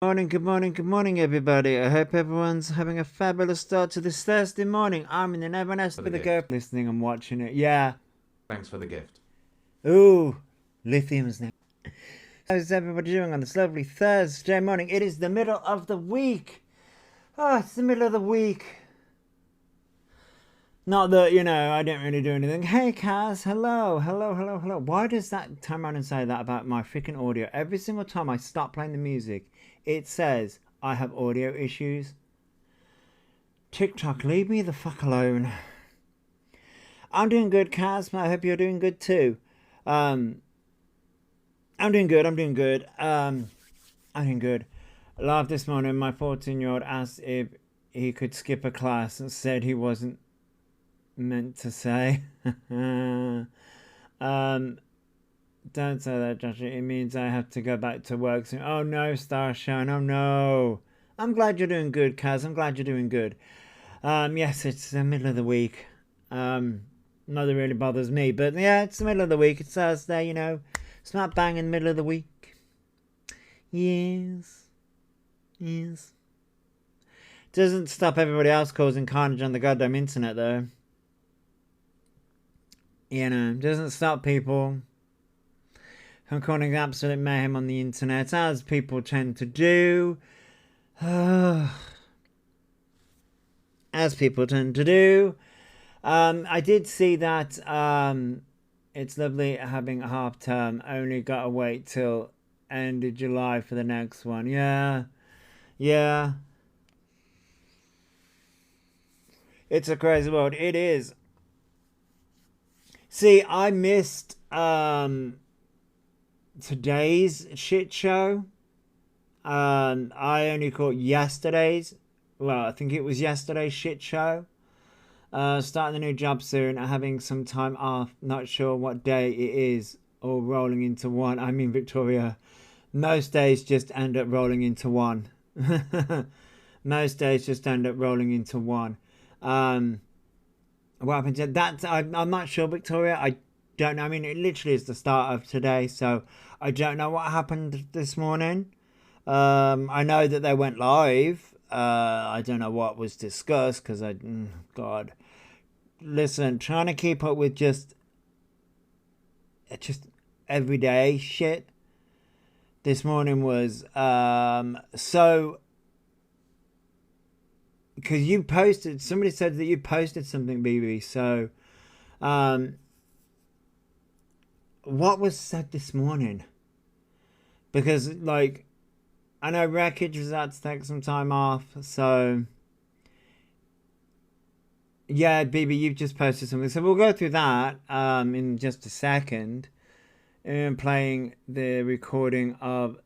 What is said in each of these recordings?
Good morning, everybody. I hope everyone's having a fabulous start to this Thursday morning. I'm in the never nest with a girl listening and watching it. Yeah. Thanks for the gift. Ooh, lithium's now. How's everybody doing on this lovely Thursday morning? It is the middle of the week. Oh, it's the middle of the week. Not that, I don't really do anything. Hey, Kaz, hello. Why does that turn around and say that about my freaking audio? Every single time I stop playing the music, it says I have audio issues. TikTok, leave me the fuck alone. I'm doing good, Kaz. I hope you're doing good too. I'm doing good. I'm doing good. Laughed this morning. My 14-year-old asked if he could skip a class and said he wasn't meant to say. Don't say that, Josh. It means I have to go back to work soon. Oh no, Starshine. Oh no. I'm glad you're doing good, Kaz. I'm glad you're doing good. Yes, it's the middle of the week. Not that really bothers me, but yeah, it's the middle of the week. It's Thursday, It's not bang in the middle of the week. Yes. Doesn't stop everybody else causing carnage on the goddamn internet, though. Doesn't stop people from causing absolute mayhem on the internet, as people tend to do. As people tend to do. I did see that it's lovely having a half term. Only gotta wait till end of July for the next one. Yeah. It's a crazy world. It is. See, I missed today's shit show. I only caught yesterday's. Well, I think it was yesterday's shit show. Starting a new job soon, having some time off, not sure what day it is, or rolling into one. I mean, Victoria, most days just end up rolling into one. Most days just end up rolling into one. What happened to that? I'm not sure, Victoria. I don't know. I mean, it literally is the start of today, so I don't know what happened this morning. I know that they went live. I don't know what was discussed because God, listen, trying to keep up with just everyday shit. This morning was so because you posted. Somebody said that you posted something, BB. So, what was said this morning? Because I know Wreckage was out to take some time off, so yeah, BB, you've just posted something, so we'll go through that in just a second. And playing the recording of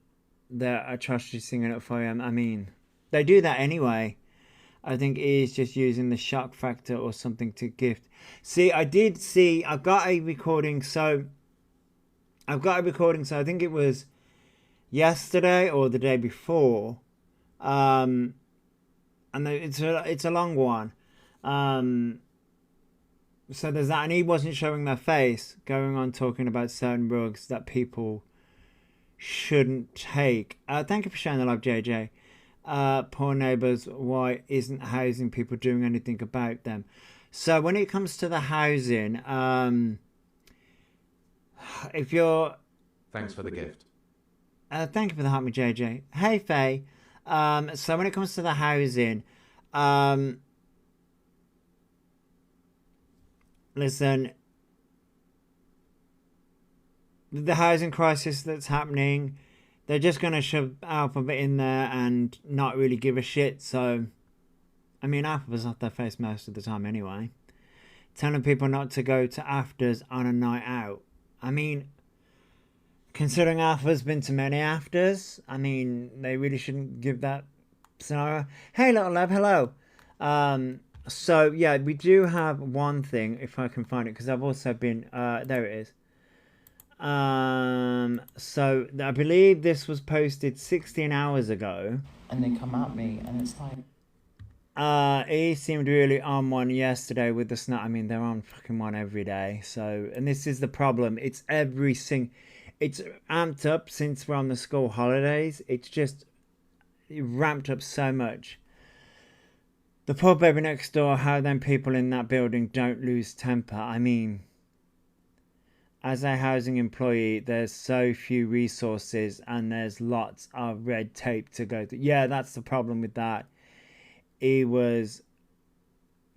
the atrocity singing at 4am. I mean, they do that anyway. I think he is just using the shock factor or something to gift. See, I've got a recording, so I think it was yesterday or the day before. And it's a long one. So there's that, and he wasn't showing their face, going on talking about certain drugs that people shouldn't take. Thank you for sharing the love, JJ. Poor neighbours, why isn't housing people doing anything about them? So when it comes to the housing, if you're... Thanks for the gift. Thank you for the help, me, JJ. Hey, Faye. So when it comes to the housing, listen, the housing crisis that's happening, they're just going to shove Elphaba in there and not really give a shit. So, I mean, Elphaba's off their face most of the time anyway. Telling people not to go to afters on a night out. I mean, considering Elphaba's been to many afters, I mean, they really shouldn't give that scenario. Hey, little love, hello. So, yeah, we do have one thing, if I can find it, because I've also been... there it is. So I believe this was posted 16 hours ago. And they come at me, and it's like... He seemed really on one yesterday with the snap. I mean, they're on fucking one every day. So, and this is the problem. It's amped up since we're on the school holidays. It's just ramped up so much. The poor baby next door, how them people in that building don't lose temper. I mean, as a housing employee, there's so few resources and there's lots of red tape to go through. Yeah, that's the problem with that. He was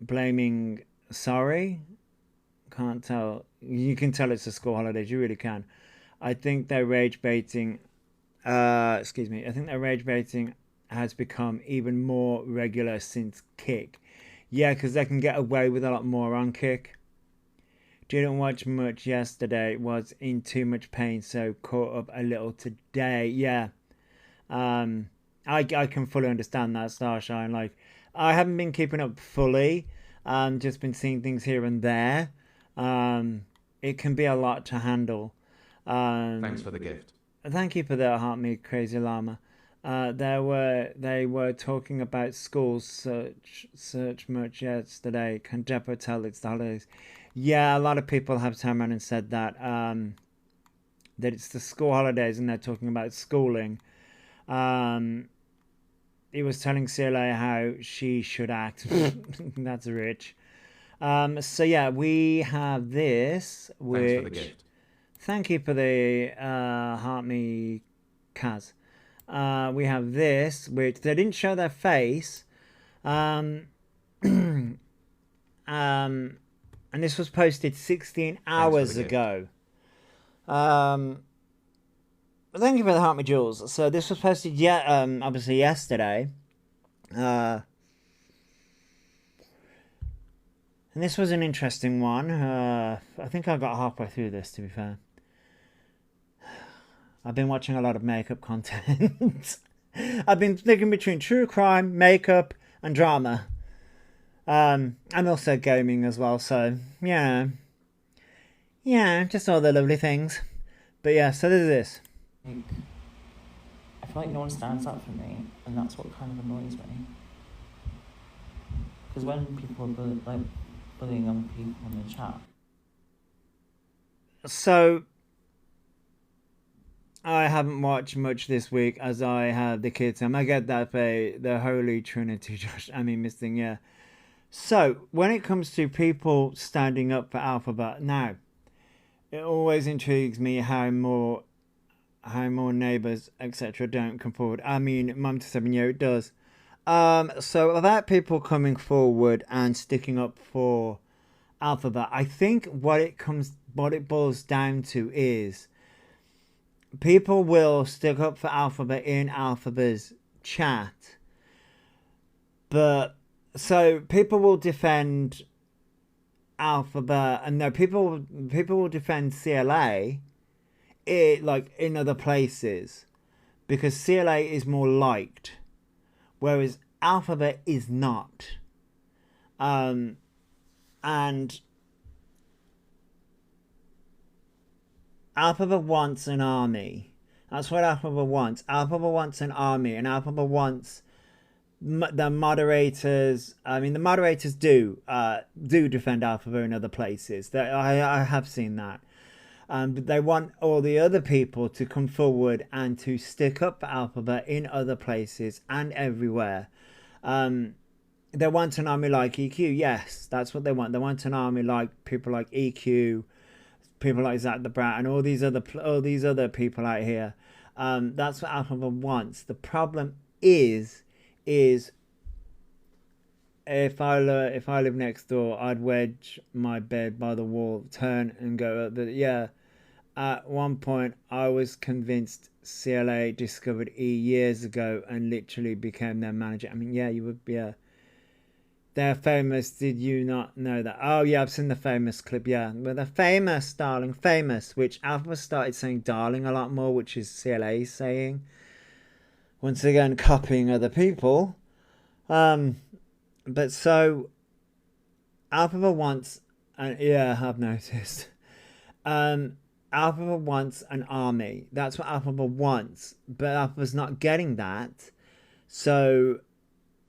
blaming, sorry? Can't tell. You can tell it's the school holidays, you really can. I think their rage baiting, I think their rage baiting has become even more regular since Kick. Yeah, because they can get away with a lot more on Kick. Didn't watch much yesterday, was in too much pain, so caught up a little today. Yeah. I can fully understand that, Starshine. Like, I haven't been keeping up fully. Just been seeing things here and there. It can be a lot to handle. Thanks for the gift. Thank you for that, Heart Me Crazy Llama. They were talking about schools such much yesterday. Can Depo tell it's the holidays? Yeah, a lot of people have turned around and said that that it's the school holidays and they're talking about schooling. He was telling CLA how she should act. That's rich. So yeah, we have this. Which, thanks for the gift. Thank you for the Heart Me Kaz. We have this, which they didn't show their face. And this was posted 16 hours ago. Thank you for the Heart Me Jewels. So this was posted obviously yesterday. And this was an interesting one. I think I got halfway through this, to be fair. I've been watching a lot of makeup content. I've been thinking between true crime, makeup, and drama. And also gaming as well, so, yeah. Yeah, just all the lovely things. But yeah, so there's this. I feel like no one stands up for me, and that's what kind of annoys me. Because when people are bullying other people in the chat. So, I haven't watched much this week as I have the kids. I get that the Holy Trinity, Josh. I mean, missing, yeah. So, when it comes to people standing up for Elphaba, now, it always intrigues me how more neighbours, etc., don't come forward. I mean, Mum to 7 year, it does. So about people coming forward and sticking up for Elphaba, I think what it boils down to is people will stick up for Elphaba in Elphaba's chat, but so people will defend Elphaba, and no, people will defend CLA, in other places, because CLA is more liked, whereas Elphaba is not. And Elphaba wants an army. That's what Elphaba wants. Elphaba wants an army, and Elphaba wants the moderators. I mean, the moderators do defend Elphaba in other places. I have seen that. But they want all the other people to come forward and to stick up for Elphaba in other places and everywhere. They want an army like EQ. Yes, that's what they want. They want an army like people like EQ, people like Zach the Brat, and all these other people out here. That's what Elphaba wants. The problem is if I live next door, I'd wedge my bed by the wall, turn and go up. But yeah, at one point I was convinced CLA discovered E years ago and literally became their manager. I mean, yeah, you would be. They're famous. Did you not know that? Oh yeah, I've seen the famous clip. Yeah, well, they're famous, darling, famous. Which Alpha started saying darling a lot more, which is CLA saying. Once again, copying other people. But so Elphaba wants, yeah, I've noticed. Elphaba wants an army. That's what Elphaba wants, but Elphaba's not getting that. So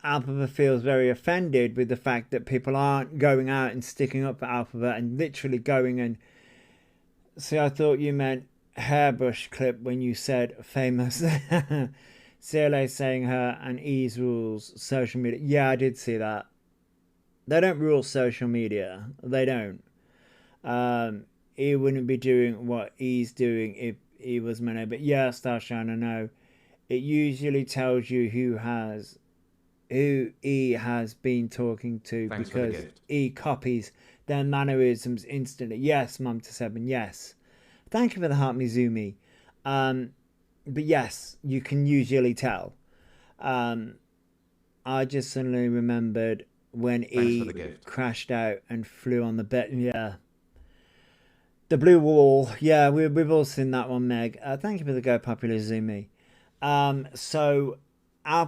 Elphaba feels very offended with the fact that people aren't going out and sticking up for Elphaba and literally going and. See, I thought you meant hairbrush clip when you said famous. CLA saying her and E's rules social media. Yeah, I did see that. They don't rule social media. They don't. E wouldn't be doing what E's doing if E was Mono. But yeah, Starshine, I know. It usually tells you who E has been talking to. Thanks because E copies their mannerisms instantly. Yes, Mum to 7, yes. Thank you for the heart, Mizumi. But yes, you can usually tell. I just suddenly remembered when E crashed out and flew on the bed. Yeah. The blue wall. Yeah, we've all seen that one, Meg. Thank you for the Go Popular Zumi. So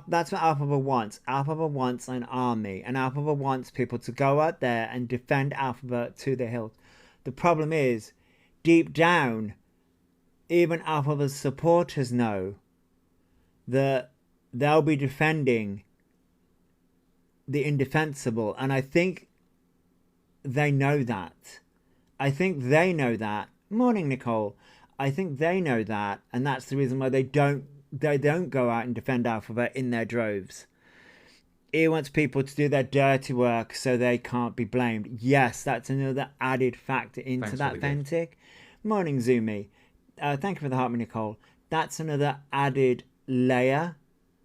that's what Elphaba wants. Elphaba wants an army, and Elphaba wants people to go out there and defend Elphaba to the hilt. The problem is, deep down, even Elphaba's supporters know that they'll be defending the indefensible, and I think they know that. I think they know that. Morning, Nicole. I think they know that, and that's the reason why they don't go out and defend Elphaba in their droves. He wants people to do their dirty work so they can't be blamed. Yes, that's another added factor into that, Ventic. Morning, Zumi. Thank you for the heart, Nicole. That's another added layer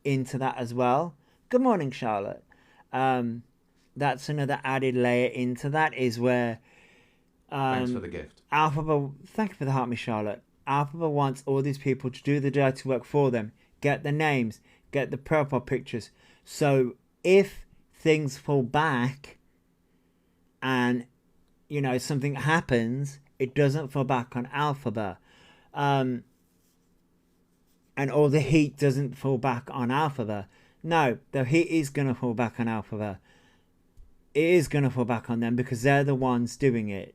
into that as well. Good morning, Charlotte. That's another added layer into that, is where thanks for the gift. Elphaba, thank you for the heart, Miss Charlotte. Elphaba wants all these people to do the dirty work for them, get the names, get the profile pictures. So if things fall back and, you know, something happens, it doesn't fall back on Elphaba. And all the heat doesn't fall back on Elphaba. No, the heat is going to fall back on Elphaba. It is going to fall back on them because they're the ones doing it.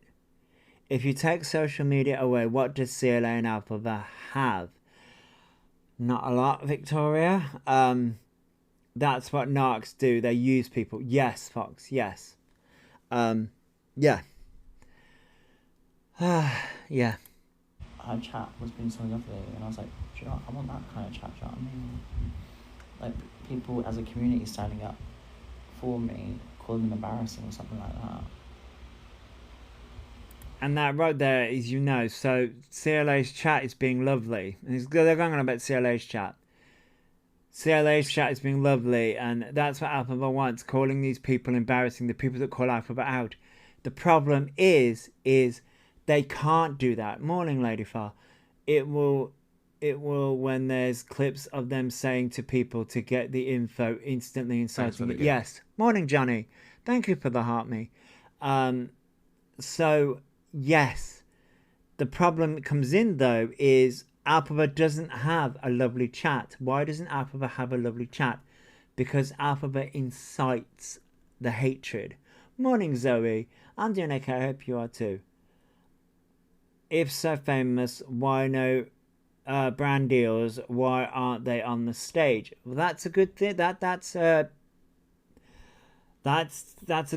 If you take social media away, what does CLA and Elphaba have? Not a lot, Victoria. That's what narcs do. They use people. Yes, Fox, yes. Yeah. Yeah. Our chat was being so lovely, and I was like, do you know what? I want that kind of chat, do you know what I mean? Like, people as a community standing up for me, calling them embarrassing or something like that. And that right there is, you know, so CLA's chat is being lovely. And they're going on about CLA's chat. CLA's chat is being lovely, and that's what Elphaba wants, calling these people embarrassing, the people that call Elphaba out. The problem is they can't do that. Morning, Lady Far. It will when there's clips of them saying to people to get the info instantly inciting it. Yes. Morning, Johnny. Thank you for the heart me. So yes, the problem that comes in though is Elphaba doesn't have a lovely chat. Why doesn't Elphaba have a lovely chat? Because Elphaba incites the hatred. Morning, Zoe. I'm doing okay. I hope you are too. If so famous, why no brand deals? Why aren't they on the stage? Well, that's a good thing. That's a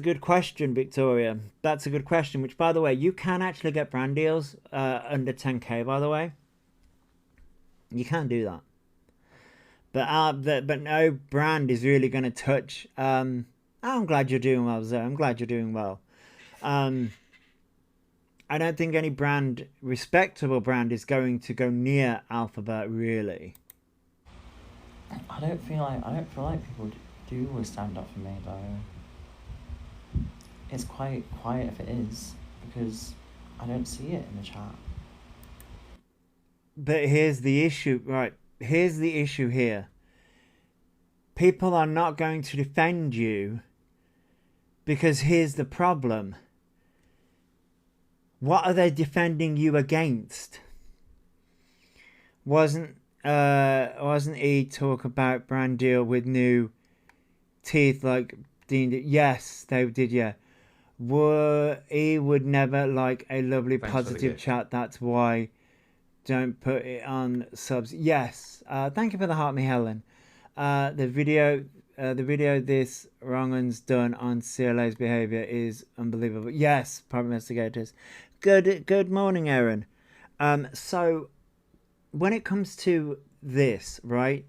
good question, Victoria. That's a good question. Which, by the way, you can actually get brand deals under 10k. By the way, you can do that. But no brand is really going to touch. I'm glad you're doing well, Zoe. I'm glad you're doing well. I don't think any brand, respectable brand, is going to go near Elphaba, really. I don't feel like people do always stand up for me though. It's quite quiet if it is, because I don't see it in the chat. But here's the issue, right? Here's the issue here. People are not going to defend you, because here's the problem. What are they defending you against? Wasn't E talk about brand deal with new teeth like Dean did? Yes, they did, yeah. E would never like a lovely positive chat. That's why don't put it on subs. Yes. Thank you for the heart, me Helen. The video this Wrongun's done on CLA's behaviour is unbelievable. Yes, private investigators. Good morning, Aaron. So when it comes to this, right?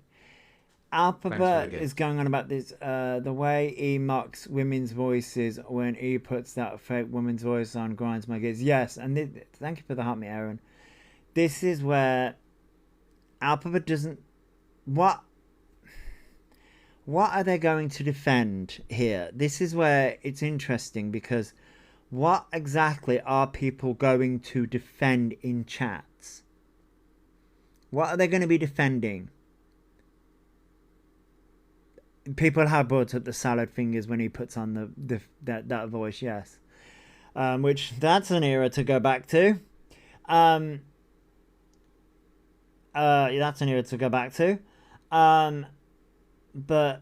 Elphaba gift. is going on about this. The way he mocks women's voices when he puts that fake woman's voice on grinds my gears. Yes, and thank you for the help me, Aaron. This is where Elphaba doesn't. What are they going to defend here? This is where it's interesting, because what exactly are people going to defend in chats? What are they going to be defending? People have brought up the salad fingers when he puts on that voice, yes. Which, that's an era to go back to. That's an era to go back to. But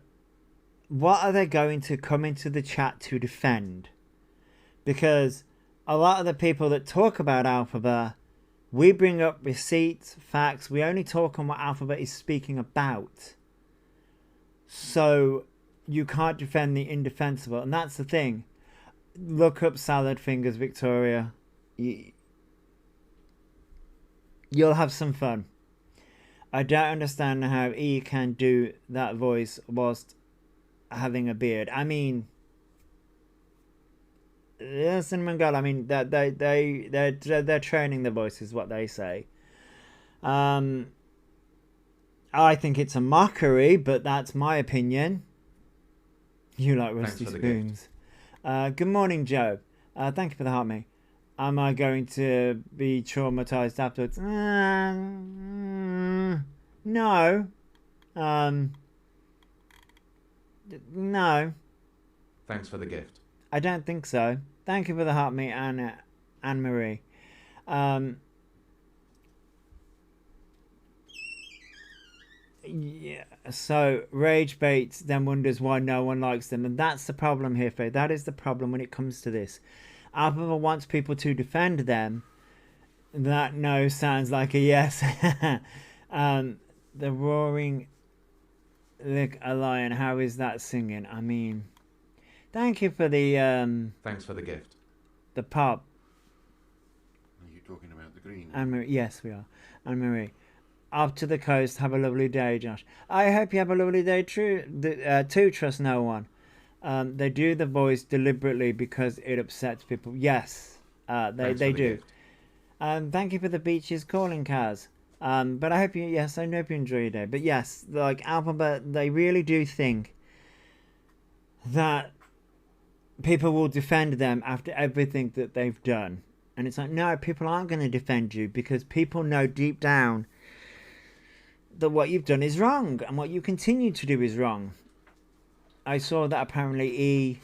what are they going to come into the chat to defend? Because a lot of the people that talk about Elphaba, we bring up receipts, facts. We only talk on what Elphaba is speaking about. So you can't defend the indefensible. And that's the thing. Look up salad fingers, Victoria. You'll have some fun. I don't understand how E can do that voice whilst having a beard. I mean, Cinnamon Girl, I mean, they're training the voice is what they say. I think it's a mockery, but that's my opinion. You like rusty spoons. Good morning, Joe. Thank you for the heart, mate. Am I going to be traumatized afterwards? No. No. Thanks for the gift. I don't think so. Thank you for the heart, mate, Anne-Marie. Yeah, so rage baits, then wonders why no one likes them, and that's the problem here, Faye. That is the problem when it comes to this. Elphaba wants people to defend them. That no sounds like a yes. The roaring like a lion. How is that singing? I mean, thank you for the Thanks for the gift. The pop. Are you talking about the green? Anne-Marie, yes, we are. Anne-Marie. Up to the coast. Have a lovely day, Josh. I hope you have a lovely day too. Trust no one. They do the voice deliberately because it upsets people. Yes, they do. Thank you for the beaches calling, Kaz. But I hope you, yes, I hope you enjoy your day. But yes, like Elphaba, they really do think that people will defend them after everything that they've done. And it's like, no, people aren't going to defend you, because people know deep down that what you've done is wrong and what you continue to do is wrong. I saw that apparently E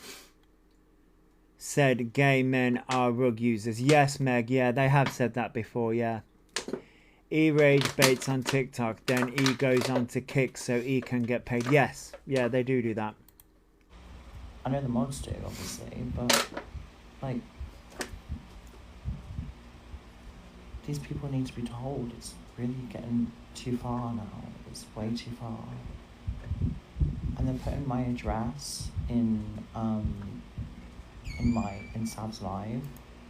said gay men are rug users. Yes, Meg, yeah, they have said that before, yeah. E rage baits on TikTok, then E goes on to Kick so E can get paid. Yes, yeah, they do that. I know the mods do, obviously, but, like, these people need to be told. It's really getting too far now. It's way too far. And they're putting my address in Sav's Live.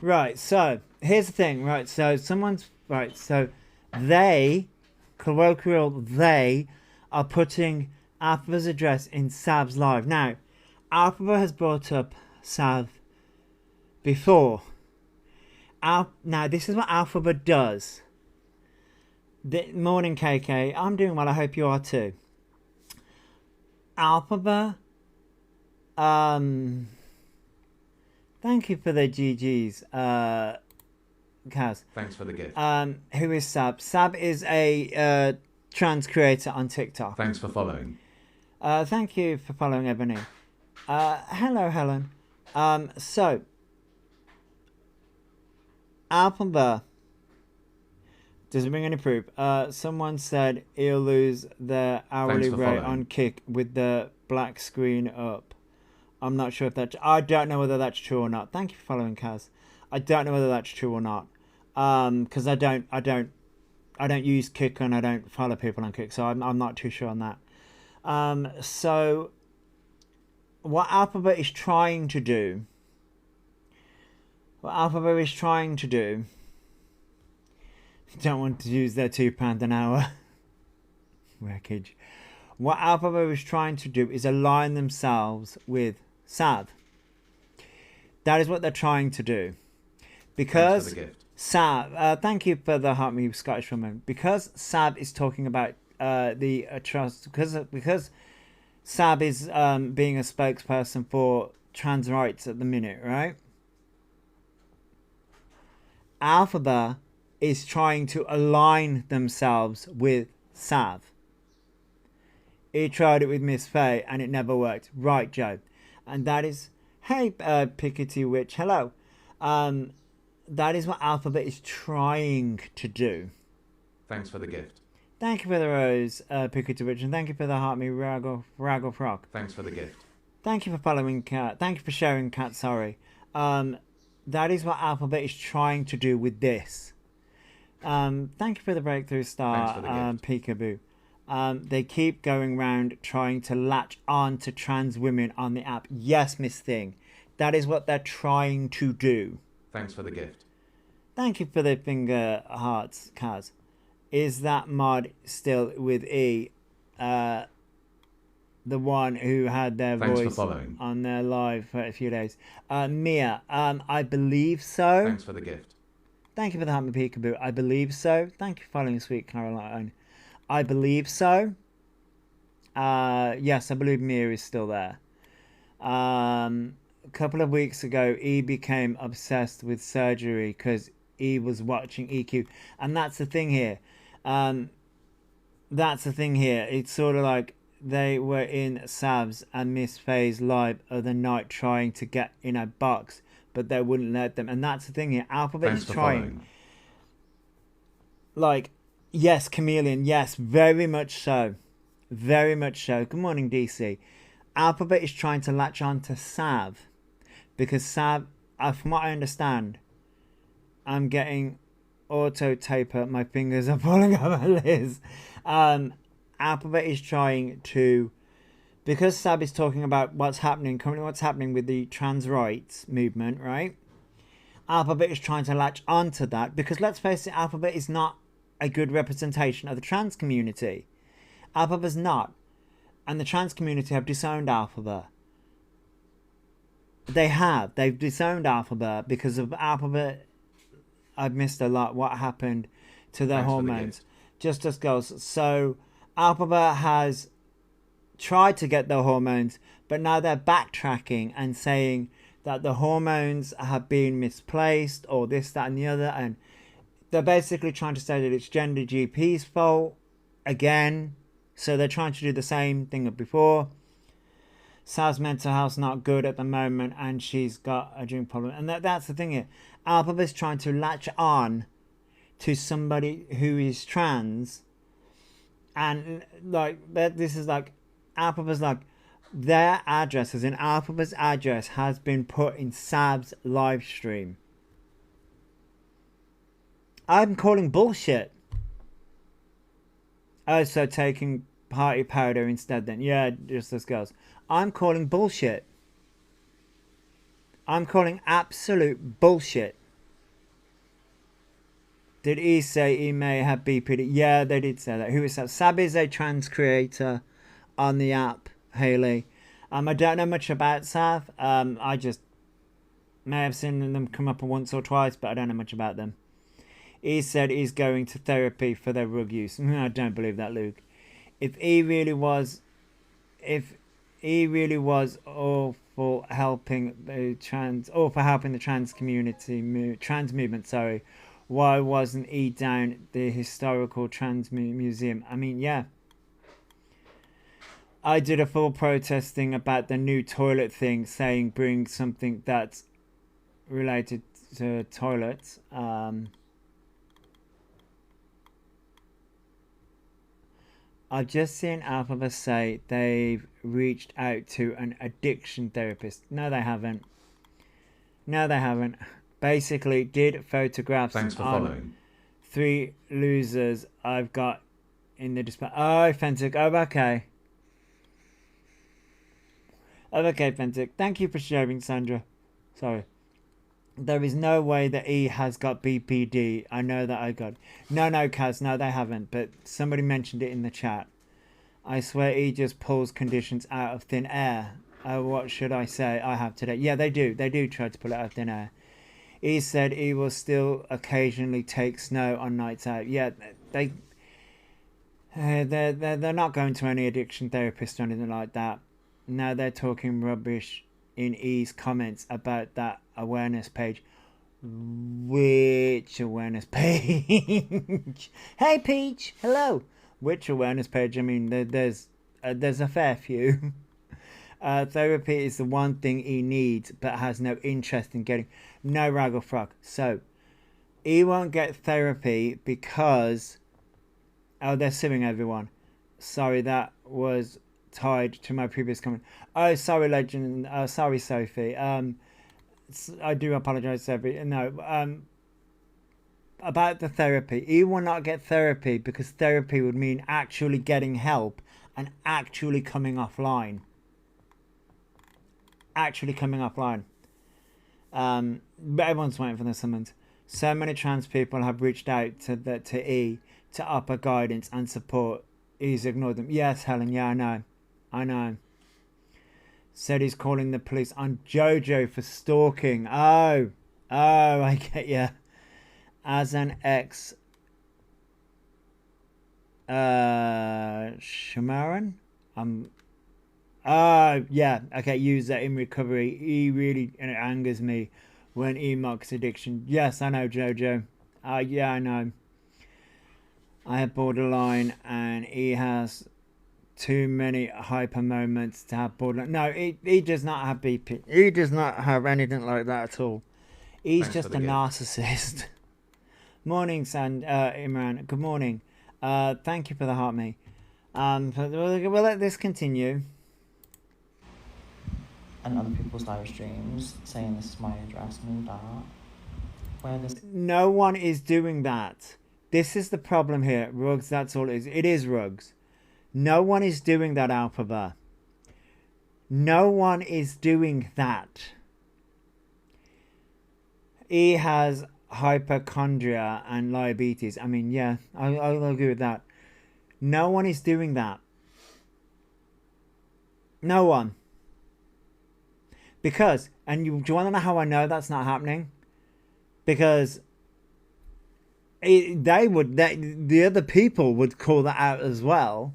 Right, so here's the thing, right? So so they, colloquial they, are putting Elphaba's address in Sav's Live. Now, Elphaba has brought up Sav before. Now, this is what Elphaba does. Morning, KK. I'm doing well. I hope you are too. Elphaba. Thank you for the GGs, Kaz. Thanks for the gift. Who is Sab? Sab is a trans creator on TikTok. Thanks for following. Thank you for following, Ebony. Hello, Helen. So, Elphaba doesn't bring any proof. Someone said he'll lose the hourly rate on Kick with the black screen up. I'm not sure if that's... I don't know whether that's true or not. Thank you for following, Kaz. I don't know whether that's true or not. Because I don't use Kick and I don't follow people on Kick, so I'm not too sure on that. So what Elphaba is trying to do... Don't want to use their £2 an hour. Wreckage. What Elphaba is trying to do is align themselves with Sav. That is what they're trying to do. Because Thanks for the gift. Sav, thank you for the Heart Me Scottish woman. Because Sav is talking about the trust, because Sav is being a spokesperson for trans rights at the minute, right? Elphaba is trying to align themselves with Sav. He tried it with Miss Faye and it never worked. Right, Joe. And that is, hey, Pickety Witch, hello. That is what Elphaba is trying to do. Thanks for the gift. Thank you for the rose, Pickety Witch, and thank you for the Heart Me Raggle Frog. Thanks for the gift. Thank you for following Cat. Thank you for sharing Cat, sorry. That is what Elphaba is trying to do with this. Thank you for the breakthrough star, Peekaboo. They keep going round trying to latch on to trans women on the app. Yes, Miss Thing. That is what they're trying to do. Thanks for the gift. Thank you for the finger hearts, Kaz. Is that mod still with E? The one who had their Thanks voice for following. on their live for a few days. Mia, I believe so. Thanks for the gift. Thank you for the Hammer Peekaboo. I believe so. Thank you for following Sweet Caroline. I believe so. Yes, I believe Mia is still there. A couple of weeks ago, E became obsessed with surgery because E was watching EQ. And that's the thing here. It's sort of like they were in Sav's and Miss Faye's live other night trying to get in a box, but they wouldn't let them. And that's the thing here. Elphaba is trying. Following. Like, yes, Chameleon, yes, very much so. Very much so. Good morning, DC. Elphaba is trying to latch on to Sav. Because Sav, from what I understand, I'm getting auto taper. My fingers are falling over Liz. Elphaba is trying to, because Sav is talking about currently what's happening with the trans rights movement, right? Elphaba is trying to latch onto that because let's face it, Elphaba is not a good representation of the trans community. Elphaba's not, and the trans community have disowned Elphaba. They've disowned Elphaba because of Elphaba. I've missed a lot. What happened to their hormones? Just as girls. So Elphaba has tried to get their hormones, but now they're backtracking and saying that the hormones have been misplaced or this, that, and the other, and they're basically trying to say that it's Gender GP's fault again. So they're trying to do the same thing as before. Sav's mental health's not good at the moment, and she's got a drink problem, and that's the thing here. Elphaba's trying to latch on to somebody who is trans, and like this is like Elphaba's like their address, as in Elphaba's address, has been put in Sav's live stream. I'm calling bullshit. Oh, so taking party powder instead then. Yeah, just as girls. I'm calling bullshit. I'm calling absolute bullshit. Did he say he may have BPD? Yeah, they did say that. Who is that? Sab is a trans creator on the app, Haley. I don't know much about Sav. I just may have seen them come up once or twice, but I don't know much about them. He said he's going to therapy for their rug use. I don't believe that, Luke. If he really was all for helping the trans community, trans movement, sorry, why wasn't he down the historical trans museum? I mean, yeah. I did a full protest thing about the new toilet thing, saying bring something that's related to toilets. I've just seen Elphaba say they've reached out to an addiction therapist. No, they haven't. Basically, did photographs Thanks for on following. 3 losers I've got in the display. Oh, Fentic. Oh, okay. Okay, Fentic. Thank you for sharing, Sandra. Sorry. There is no way that E has got BPD. I know that I got... No, Kaz. No, they haven't. But somebody mentioned it in the chat. I swear he just pulls conditions out of thin air. What should I say I have today? Yeah, they do. They do try to pull it out of thin air. He said he will still occasionally take snow on nights out. Yeah, they're not going to any addiction therapist or anything like that. Now they're talking rubbish in E's comments about that awareness page. Which awareness page? Hey Peach, hello. Which awareness page? I mean, there's a fair few. Therapy is the one thing he needs, but has no interest in getting. No raggle frog. So he won't get therapy because they're suing everyone. Sorry, that was tied to my previous comment. Oh, sorry, Legend. Sorry, Sophie. I do apologize, Sophie. No, about the therapy. He will not get therapy because therapy would mean actually getting help and actually coming offline. But everyone's waiting for the summons. So many trans people have reached out to E to offer guidance and support. He's ignored them. Yes, Helen. Yeah, I know. Said he's calling the police on Jojo for stalking. Oh, I get you. As an ex Shamaran? Yeah, okay, use that in recovery. He really, and it angers me when he mocks addiction. Yes, I know, Jojo. Yeah, I know. I have borderline and he has too many hyper moments to have borderline. No, he does not have BP. He does not have anything like that at all. He's Thanks just a narcissist. Morning, Imran. Good morning. Thank you for the heart, me. We'll let this continue. And other people's live streams saying this is my address and all that. Where this. No one is doing that. This is the problem here. Rugs, that's all it is. It is Rugs. No one is doing that, Elphaba. No one is doing that. He has hypochondria and diabetes. I mean, yeah, I'll agree with that. No one is doing that. No one. Because, and do you want to know how I know that's not happening? Because the other people would call that out as well.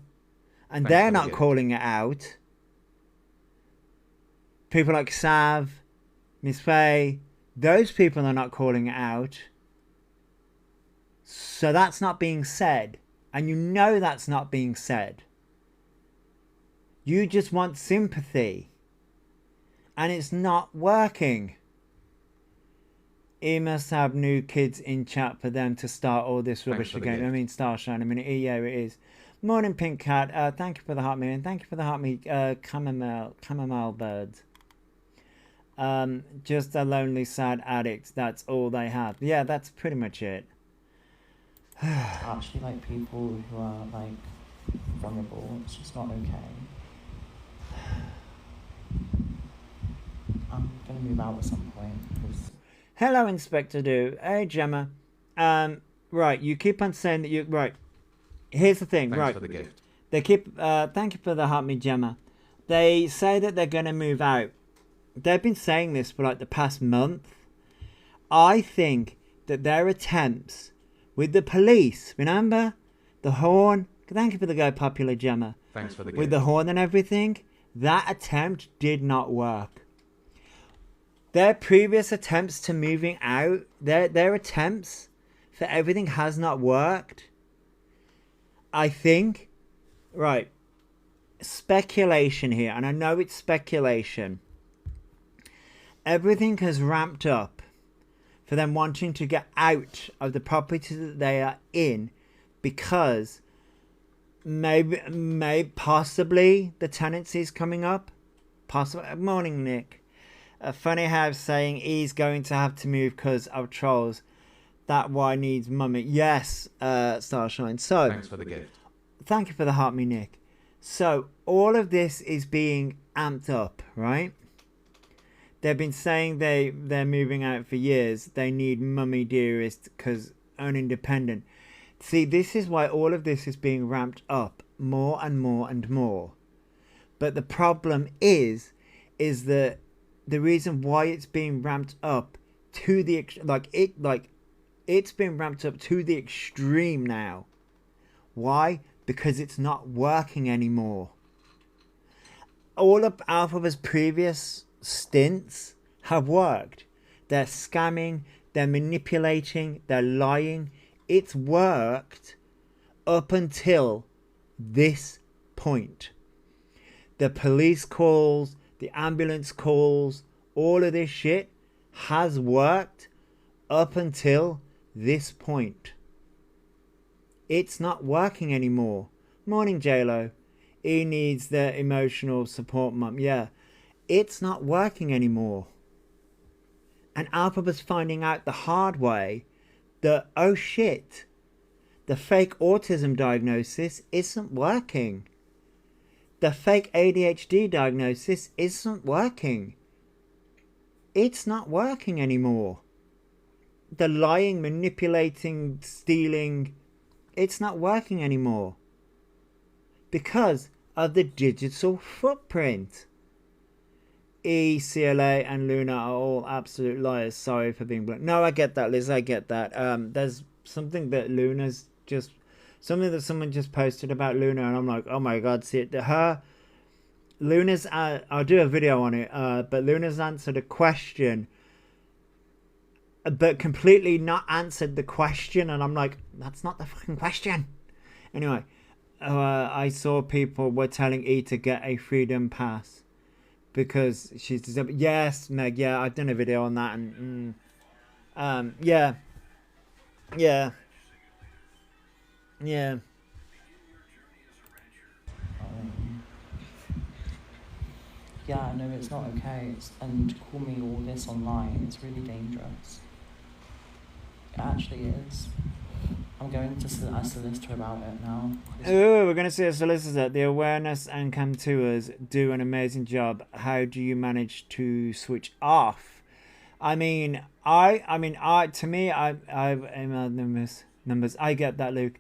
And they're not calling it out. People like Sav, Miss Faye, those people are not calling it out. So that's not being said. And you know that's not being said. You just want sympathy. And it's not working. He must have new kids in chat for them to start all this rubbish again. I mean, Starshine. I mean, yeah, it is. Morning, Pink Cat. Thank you for the heart, me, and thank you for the heart, me, chamomile bird. Just a lonely, sad addict. That's all they have. Yeah, that's pretty much it. Actually, like people who are like vulnerable, it's just not okay. I'm gonna move out at some point. Hello, Inspector Do. Hey, Gemma. Right, you keep on saying that you right. Here's the thing, Thanks right? for the gift. They keep. Thank you for the heart, me, Gemma. They say that they're gonna move out. They've been saying this for like the past month. I think that their attempts with the police, remember the horn. Thank you for the go popular, Gemma. Thanks for the gift. With the horn and everything, that attempt did not work. Their previous attempts to moving out, their attempts for everything has not worked. I think, right, speculation here, and I know it's speculation. Everything has ramped up for them wanting to get out of the property that they are in because maybe possibly the tenancy is coming up. Possibly. Morning, Nick. Funny how saying he's going to have to move because of trolls. That why needs mummy. Yes, Starshine. So thanks for the gift. Thank you for the heart, me, Nick. So all of this is being amped up, right? They've been saying they're moving out for years. They need mummy dearest because unindependent. See, this is why all of this is being ramped up. more and more and more. But the problem is that the reason why it's being ramped up to the it's been ramped up to the extreme now. Why? Because it's not working anymore. All of Elphaba's previous stints have worked. They're scamming, they're manipulating, they're lying. It's worked up until this point. The police calls, the ambulance calls, all of this shit has worked up until this point. It's not working anymore. Morning, JLo. He needs the emotional support, mum. Yeah. It's not working anymore. And Elphaba's finding out the hard way that, oh shit, the fake autism diagnosis isn't working. The fake ADHD diagnosis isn't working. It's not working anymore. The lying, manipulating, stealing, it's not working anymore. Because of the digital footprint. CLA and Luna are all absolute liars. Sorry for being blunt. No, I get that, Liz. I get that. There's something that something that someone just posted about Luna, and I'm like, oh my god, see it. Luna's. I'll do a video on it. But Luna's answered a question, but completely not answered the question, and I'm like, that's not the fucking question. Anyway, I saw people were telling E to get a freedom pass because she's disabled. Yes, Meg. Yeah, I've done a video on that, and yeah. Yeah, no, it's not okay. And to call me all this online, it's really dangerous. It actually is. I'm going to a solicitor about it now. Oh, we're going to see a solicitor. The awareness and cam tours do an amazing job. How do you manage to switch off? I mean, to me, I emailed numbers. I get that, Luke.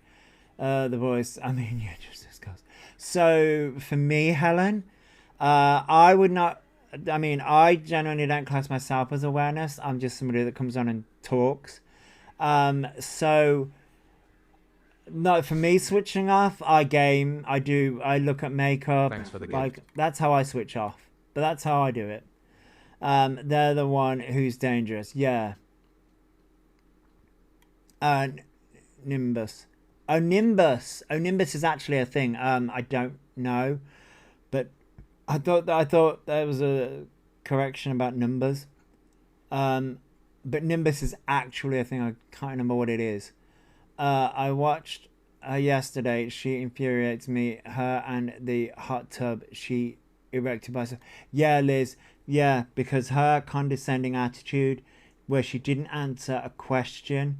The voice. I mean, yeah, just discuss. So for me, Helen, I would not. I mean, I genuinely don't class myself as awareness. I'm just somebody that comes on and talks. So. No, for me, switching off, I game. I look at makeup. Thanks for the gift. Like, that's how I switch off. But that's how I do it. They're the one who's dangerous. Yeah. Nimbus. Oh, Nimbus. Oh, Nimbus is actually a thing. I don't know. But I thought there was a correction about numbers. But Nimbus is actually a thing. I can't remember what it is. I watched her yesterday. She infuriates me. Her and the hot tub she erected by herself. Yeah, Liz. Yeah, because her condescending attitude where she didn't answer a question.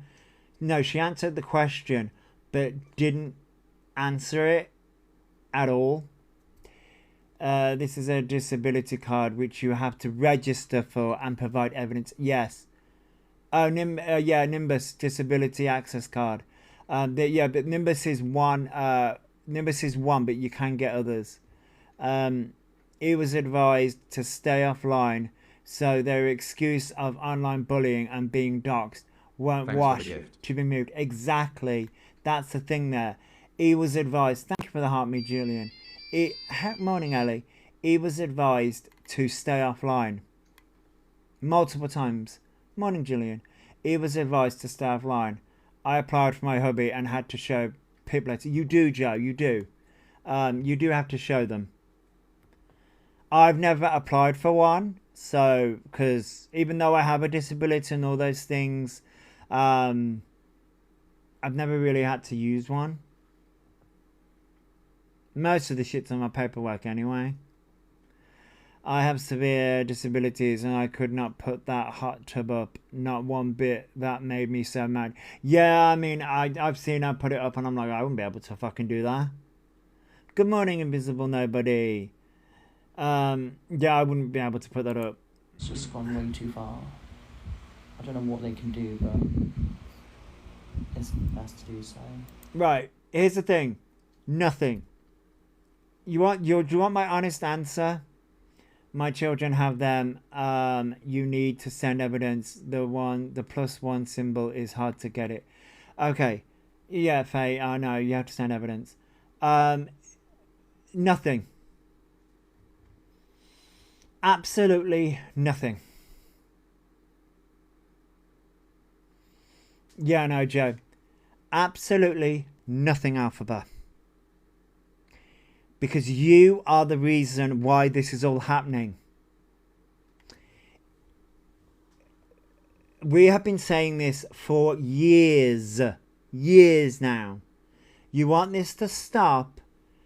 No, she answered the question, but didn't answer it at all. This is a disability card which you have to register for and provide evidence. Yes. Oh, Nimbus disability access card. But Nimbus is one. Nimbus is one, but you can get others. He was advised to stay offline, so their excuse of online bullying and being doxxed won't wash to be moved. Exactly, that's the thing there. He was advised. Thank you for the heart, me Julian. Morning, Ellie. He was advised to stay offline multiple times. Morning, Julian. He was advised to stay offline. I applied for my hubby and had to show people. You do, Joe. You do. You do have to show them. I've never applied for one, so because even though I have a disability and all those things, I've never really had to use one. Most of the shit's on my paperwork anyway. I have severe disabilities and I could not put that hot tub up. Not one bit. That made me so mad. Yeah, I mean, I've seen her put it up and I'm like, I wouldn't be able to fucking do that. Good morning, Invisible Nobody. Yeah, I wouldn't be able to put that up. It's just gone way too far. I don't know what they can do, but it's best to do so. Right, here's the thing. Nothing. do you want my honest answer? My children have them. You need to send evidence. The +1 symbol is hard to get it. Okay. Yeah, Faye. I know you have to send evidence. Nothing. Absolutely nothing. Yeah, no, Joe. Absolutely nothing, Elphaba. Because you are the reason why this is all happening. We have been saying this for years. Years now. You want this to stop.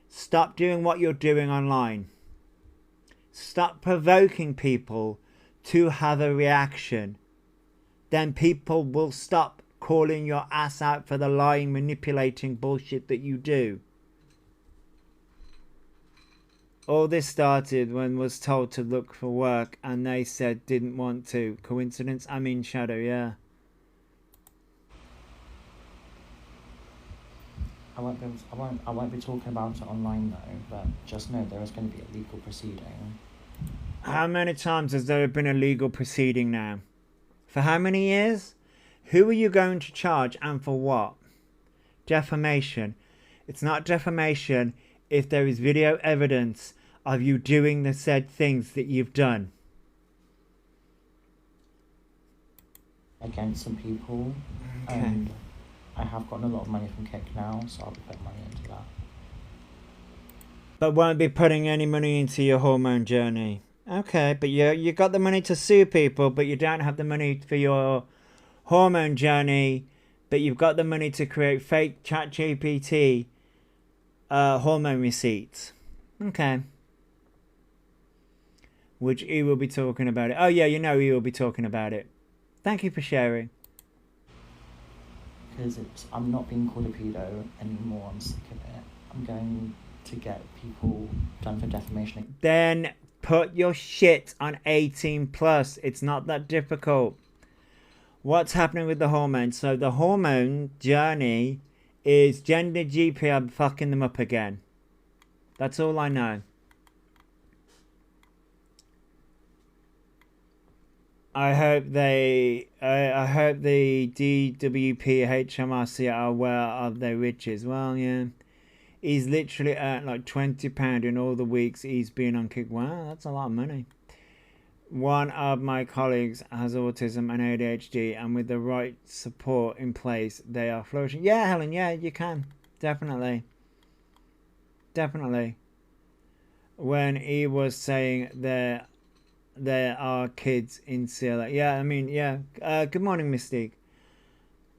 Stop doing what you're doing online. Stop provoking people to have a reaction. Then people will stop calling your ass out for the lying, manipulating bullshit that you do. All this started when was told to look for work and they said didn't want to. Coincidence? I mean, Shadow, yeah. I won't be talking about it online though, but just know there is going to be a legal proceeding. How many times has there been a legal proceeding now? For how many years? Who are you going to charge and for what? Defamation. It's not defamation if there is video evidence of you doing the said things that you've done. Against some people. Okay. And I have gotten a lot of money from Kick now, so I'll be putting money into that. But won't be putting any money into your hormone journey. Okay, but you got the money to sue people, but you don't have the money for your hormone journey, but you've got the money to create fake ChatGPT hormone receipts. Okay. Which he will be talking about it. Oh yeah, you know he will be talking about it. Thank you for sharing. Because I'm not being called a pedo anymore, I'm sick of it. I'm going to get people done for defamation. Then put your shit on 18 plus. It's not that difficult. What's happening with the hormones? So the hormone journey is gender GP fucking them up again. That's all I know. I hope the DWP HMRC are aware of their riches. Well, yeah. He's literally earned like £20 in all the weeks he's been on Kick. Wow, that's a lot of money. One of my colleagues has autism and ADHD, and with the right support in place, they are flourishing. Yeah, Helen, yeah, you can. Definitely. Definitely. When he was saying there are kids in CLA. Yeah, I mean, yeah. Good morning, Mystique.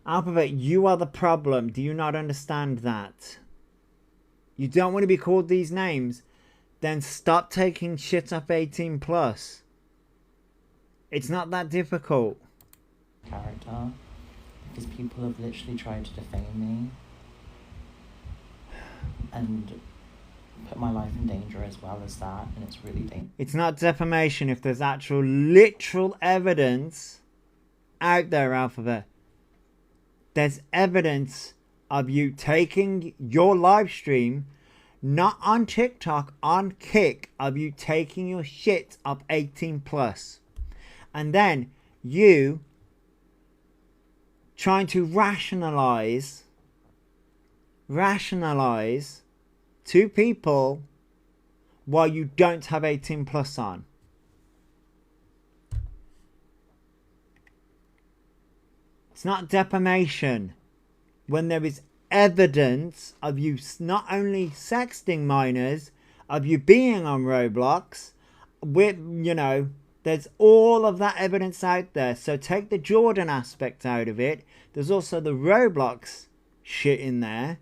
Alphabet, you are the problem. Do you not understand that? You don't want to be called these names? Then stop taking shit up 18 plus. It's not that difficult. Character. Because people have literally tried to defame me. And put my life in danger as well as that. And it's really dangerous. It's not defamation if there's actual literal evidence out there, Alphabet. There's evidence of you taking your live stream, not on TikTok, on Kick, of you taking your shit up 18 plus. And then you trying to rationalize to people why you don't have 18 plus on. It's not defamation when there is evidence of you not only sexting minors, of you being on Roblox, with, you know, there's all of that evidence out there. So take the Jordan aspect out of it. There's also the Roblox shit in there.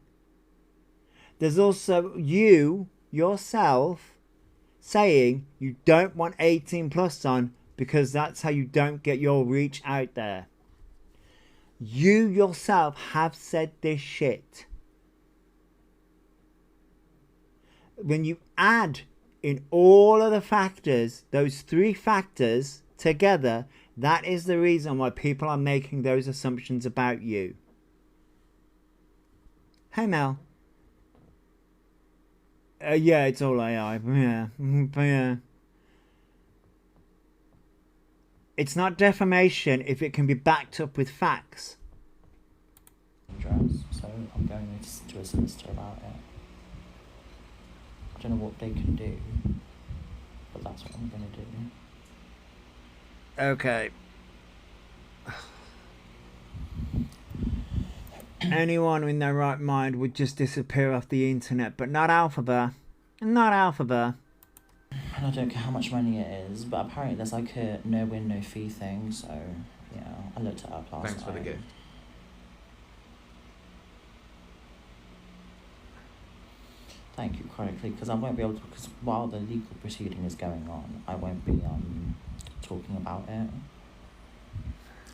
There's also you, yourself, saying you don't want 18 plus on because that's how you don't get your reach out there. You yourself have said this shit. When you add in all of the factors, those three factors together, that is the reason why people are making those assumptions about you. Hey Mel. Yeah, it's all AI. Yeah, but yeah. It's not defamation if it can be backed up with facts. Dangerous, so I'm going to a solicitor about it. I don't know what they can do, but that's what I'm going to do. Okay. Anyone in their right mind would just disappear off the internet, but not Elphaba. Not Elphaba. And I don't care how much money it is, but apparently there's like a no win, no fee thing, so, yeah, I looked it up last night. Thanks for the gift. Thank you, chronically, because I won't be able to, because while the legal proceeding is going on, I won't be talking about it. And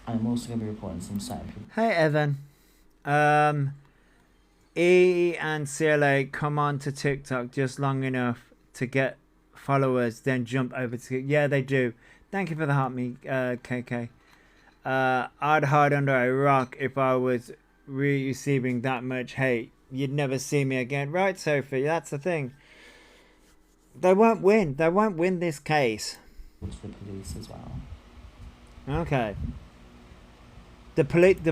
I'm also going to be reporting some certain people. Hey, Evan. E and CLA come on to TikTok just long enough to get followers, then jump over to... Yeah, they do. Thank you for the heart, me, KK. I'd hide under a rock if I was receiving that much hate. You'd never see me again. Right, Sophie, that's the thing. They won't win. They won't win this case. To the police as well. Okay. The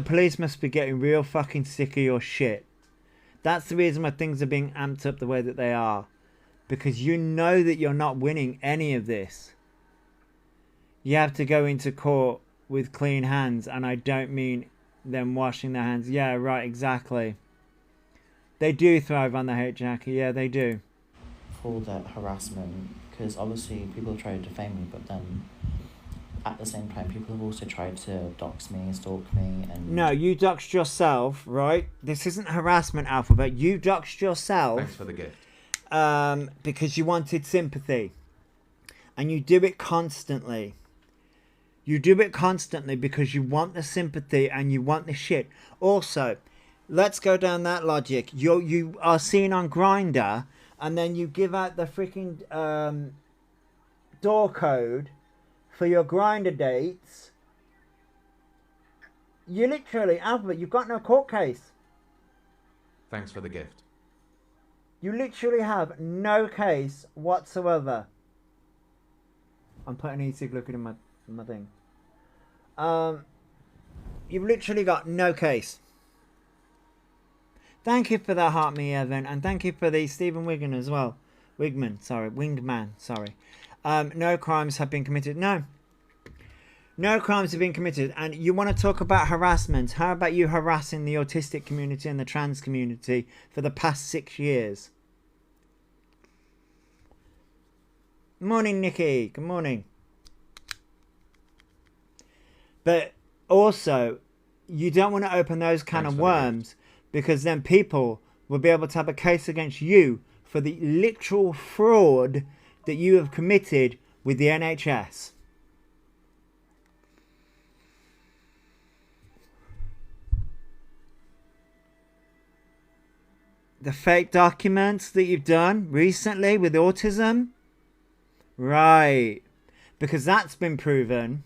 police must be getting real fucking sick of your shit. That's the reason why things are being amped up the way that they are. Because you know that you're not winning any of this. You have to go into court with clean hands, and I don't mean them washing their hands. Yeah, right, exactly. They do thrive on the hate, Jackie. Yeah, they do. For that harassment, because obviously people have tried to defame me, but then at the same time people have also tried to dox me, stalk me, and... No, you doxed yourself, right? This isn't harassment, Alphabet. You doxed yourself. Thanks for the gift. Because you wanted sympathy. And you do it constantly. You do it constantly because you want the sympathy and you want the shit. Also, let's go down that logic. You are seen on Grindr, and then you give out the freaking door code for your Grindr dates. You literally, Alphabet, you've got no court case. Thanks for the gift. You literally have no case whatsoever. I'm putting e-cig looking in my thing. You've literally got no case. Thank you for that heart, me, Evan, and thank you for the Stephen Wigan as well. Wingman, sorry. No crimes have been committed. No crimes have been committed. And you want to talk about harassment? How about you harassing the autistic community and the trans community for the past 6 years? Morning, Nikki. Good morning. But also, you don't want to open those kind of worms, because then people will be able to have a case against you for the literal fraud that you have committed with the NHS. The fake documents that you've done recently with autism? Right. Because that's been proven.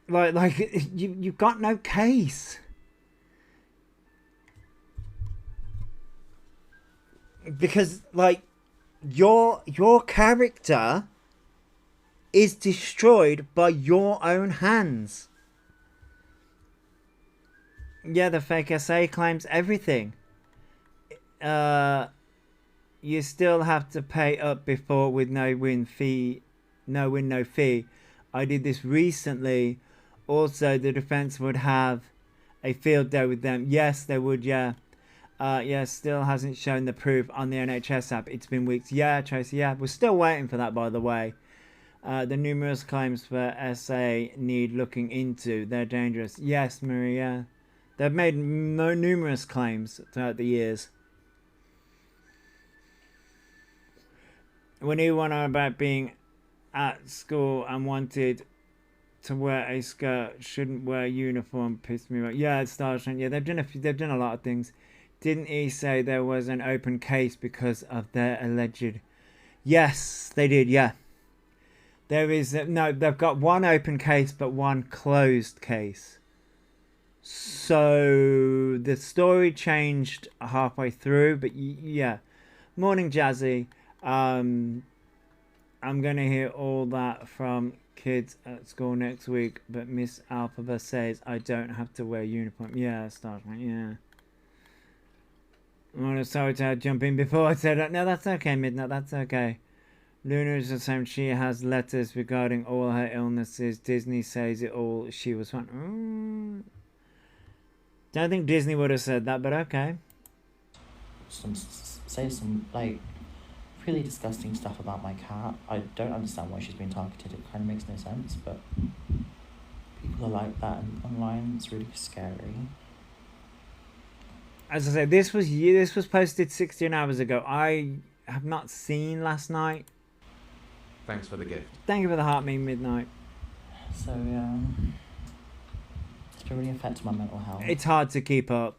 Like you've got no case. Because like your character is destroyed by your own hands. Yeah, the fake SA claims everything. You still have to pay up before with no win, no fee. I did this recently. Also, the defense would have a field day with them. Yes, they would, yeah. Yeah, still hasn't shown the proof on the NHS app. It's been weeks. Yeah, Tracy, yeah. We're still waiting for that, by the way. The numerous claims for SA need looking into. They're dangerous. Yes, Maria. They've made numerous claims throughout the years. When you went on about being at school and wanted to wear a skirt, shouldn't wear a uniform, pissed me off. Yeah, it's Starshine. Yeah, they've done a lot of things. Didn't he say there was an open case because of their alleged... Yes, they did, yeah. There is... No, they've got one open case, but one closed case. So the story changed halfway through, but yeah. Morning, Jazzy. I'm gonna hear all that from kids at school next week, but Miss Elphaba says I don't have to wear uniform. Yeah, Starshman, yeah. I'm sorry to jump in before I said that. No, that's okay, Midnight, that's okay. Luna is the same. She has letters regarding all her illnesses. Disney says it all. She was fine. Don't think Disney would have said that, but okay. Say some, like, really disgusting stuff about my cat. I don't understand why she's been targeted. It kind of makes no sense, but people are like that online. It's really scary. As I said, this was posted 16 hours ago. I have not seen last night. Thanks for the gift. Thank you for the heart, me Midnight. So yeah, it's been really affecting my mental health. It's hard to keep up.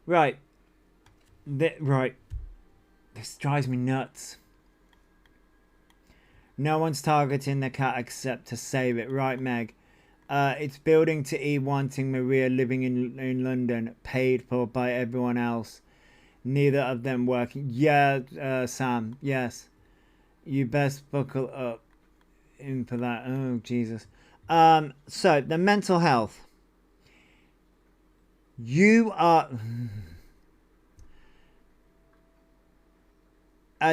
Right. Right. This drives me nuts. No one's targeting the cat except to save it. Right, Meg. It's building to E wanting Maria living in London, paid for by everyone else. Neither of them working. Yeah, Sam. Yes. You best buckle up in for that. Oh, Jesus. So, the mental health. You are...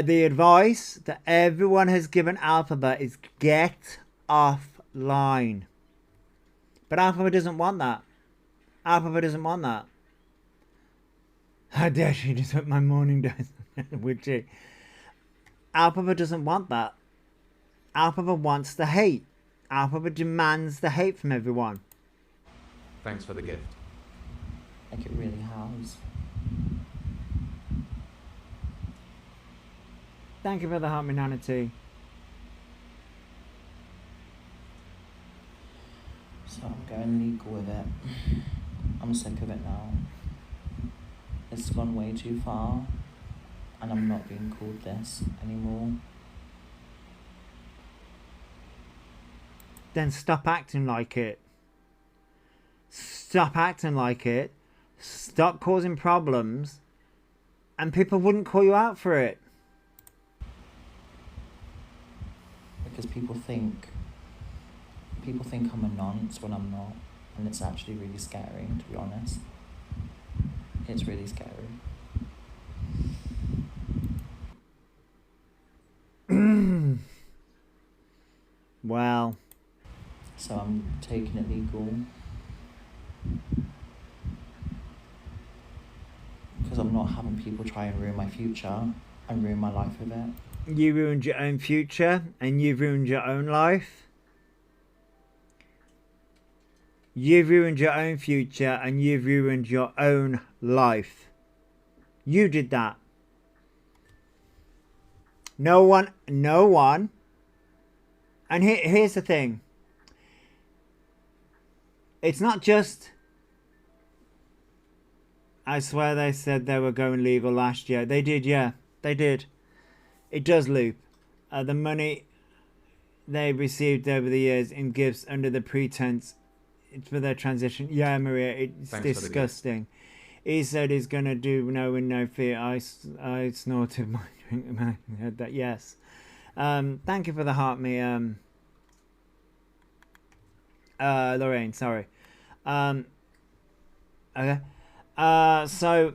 the advice that everyone has given Elphaba is get offline. But Elphaba doesn't want that. Elphaba doesn't want that. How dare she disrupt my morning days? Would she? Elphaba doesn't want that. Elphaba wants the hate. Elphaba demands the hate from everyone. Thanks for the gift. Like it really has. Thank you for the humanity. So I'm going legal with it. I'm sick of it now. It's gone way too far, and I'm not being called this anymore. Then stop acting like it. Stop acting like it. Stop causing problems. And people wouldn't call you out for it. Because people think I'm a nonce when I'm not, and it's actually really scary, to be honest. It's really scary. Well. So I'm taking it legal. Because I'm not having people try and ruin my future and ruin my life with it. You ruined your own future and you've ruined your own life. You've ruined your own future and you've ruined your own life. You did that. No one. And here's the thing. It's not just... I swear they said they were going legal last year. They did, yeah. They did. It does loop. The money they received over the years in gifts under the pretense it's for their transition. Yeah, Maria, it's Thanks disgusting. He said he's going to do no in no fear. I snorted my drink. I heard that, yes. Thank you for the heart, me. Lorraine, sorry. Okay. So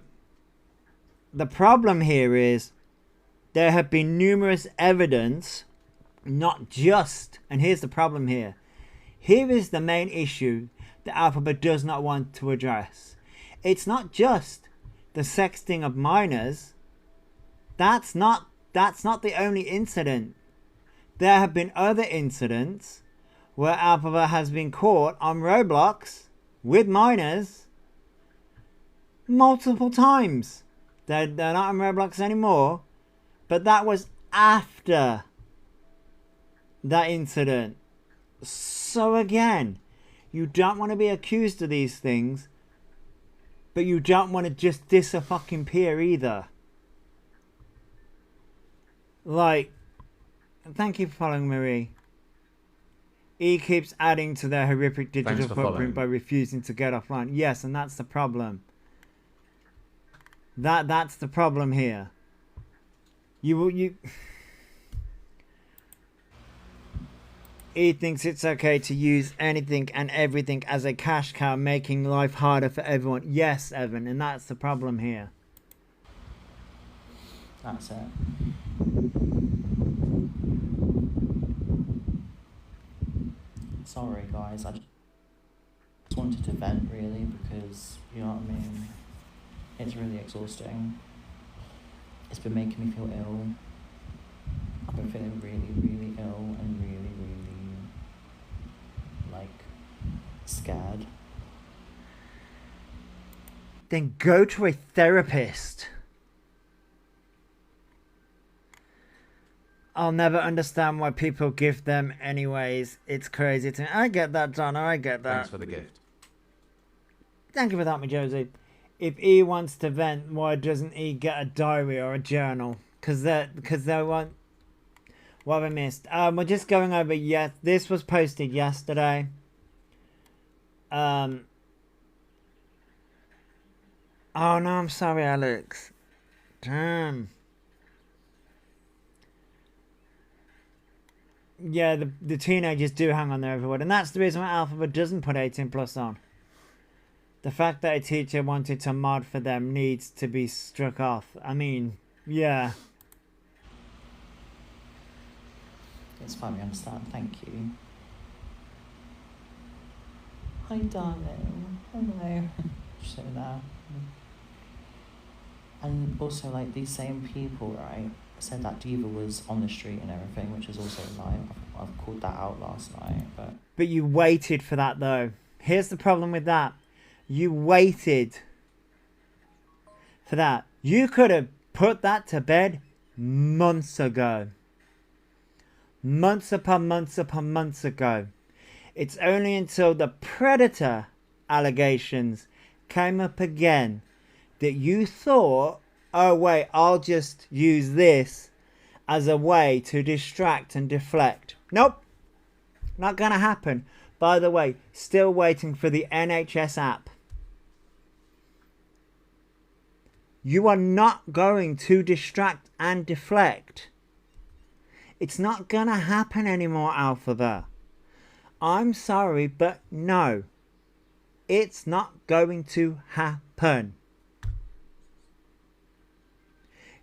the problem here is there have been numerous evidence, not just, and here's the problem here. Here is the main issue that Elphaba does not want to address. It's not just the sexting of minors. That's not the only incident. There have been other incidents where Elphaba has been caught on Roblox with minors multiple times. They're not on Roblox anymore, but that was after that incident. So again, you don't want to be accused of these things, but you don't want to just disappear either. Like, thank you for following, Marie. E keeps adding to their horrific digital Thanks for following. footprint by refusing to get offline. Yes, and that's the problem. That's the problem here. You E thinks it's okay to use anything and everything as a cash cow, making life harder for everyone. Yes, Evan, and that's the problem here. That's it. Sorry guys, I just wanted to vent really because, you know what I mean, it's really exhausting. It's been making me feel ill. I've been feeling really ill and really like scared. Then go to a therapist. I'll never understand why people give them anyways. It's crazy to me. I get that, Donna. I get that. Thanks for the gift. Thank you for that, me Josie. If E wants to vent, why doesn't E get a diary or a journal? Because they want... What have I missed? We're just going over... Yes, this was posted yesterday. Oh, no, I'm sorry, Alex. Damn. Yeah, the teenagers do hang on there everywhere, and that's the reason why Elphaba doesn't put 18 plus on. The fact that a teacher wanted to mod for them needs to be struck off. I mean, yeah. It's fine, we understand, thank you. Hi darling, hello. Just sitting there. And also, like, these same people, right, said that Diva was on the street and everything, which is also a lie. I've called that out last night, But you waited for that, though. Here's the problem with that. You waited for that. You could have put that to bed months ago. Months upon months upon months ago. It's only until the Predator allegations came up again that you thought, oh wait, I'll just use this as a way to distract and deflect. Nope. Not gonna happen. By the way, still waiting for the NHS app. You are not going to distract and deflect. It's not gonna happen anymore, Elphaba. I'm sorry, but no. It's not going to happen.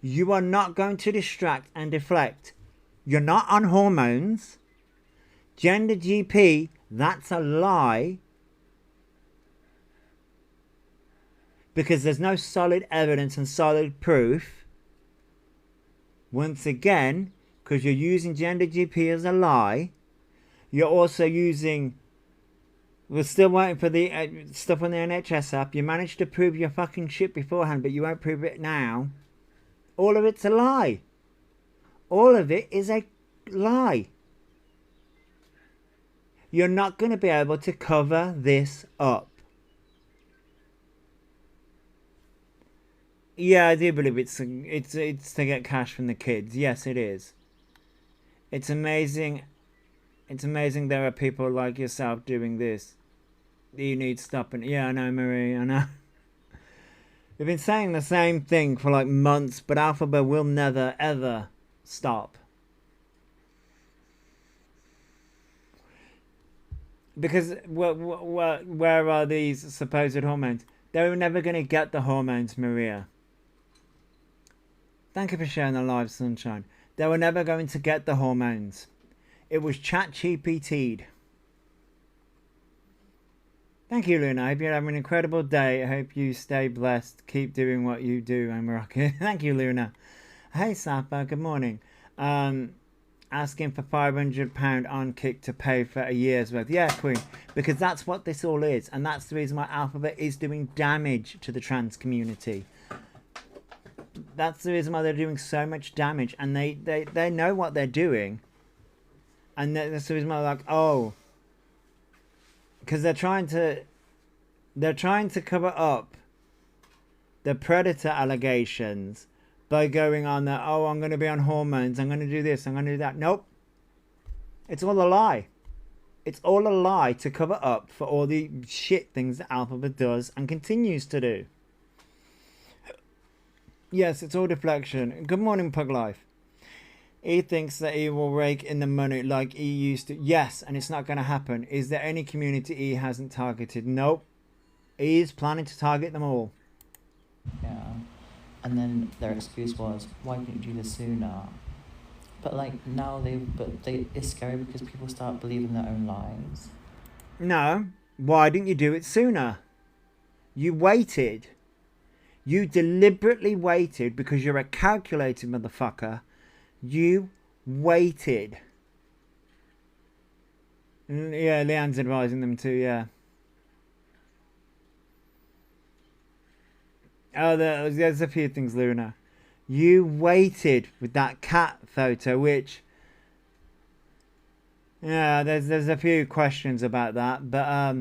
You are not going to distract and deflect. You're not on hormones. Gender GP, that's a lie. Because there's no solid evidence and solid proof. Once again, because you're using Gender GP as a lie. You're also using... We're still waiting for the stuff on the NHS app. You managed to prove your fucking shit beforehand, but you won't prove it now. All of it's a lie. All of it is a lie. You're not going to be able to cover this up. Yeah, I do believe it's to get cash from the kids. Yes, it is. It's amazing. It's amazing there are people like yourself doing this. You need stopping. Yeah, I know, Marie. I know. We've been saying the same thing for like months, but Elphaba will never, ever stop. Because where are these supposed hormones? They were never going to get the hormones, Maria. Thank you for sharing the live, Sunshine. They were never going to get the hormones. It was ChatGPT'd. Thank you, Luna. I hope you're having an incredible day. I hope you stay blessed. Keep doing what you do. I'm rocking. Thank you, Luna. Hey, Sappa. Good morning. Asking for £500 on Kick to pay for a year's worth. Yeah, Queen. Because that's what this all is. And that's the reason why Elphaba is doing damage to the trans community. That's the reason why they're doing so much damage. And they know what they're doing. And that's the reason why they're like, oh... Because they're trying to cover up the Predator allegations by going on that, oh, I'm going to be on hormones, I'm going to do this, I'm going to do that. Nope. It's all a lie. It's all a lie to cover up for all the shit things that Elphaba does and continues to do. Yes, it's all deflection. Good morning, Pug Life. He thinks that he will rake in the money like he used to. Yes, and it's not going to happen. Is there any community he hasn't targeted? Nope. He's planning to target them all. Yeah. And then their excuse was, why didn't you do this sooner? But like now it's scary because people start believing their own lies. No. Why didn't you do it sooner? You waited. You deliberately waited because you're a calculated motherfucker. You waited. Yeah, Leanne's advising them to, yeah. Oh, there's a few things, Luna. You waited with that cat photo, which... Yeah, there's a few questions about that, but,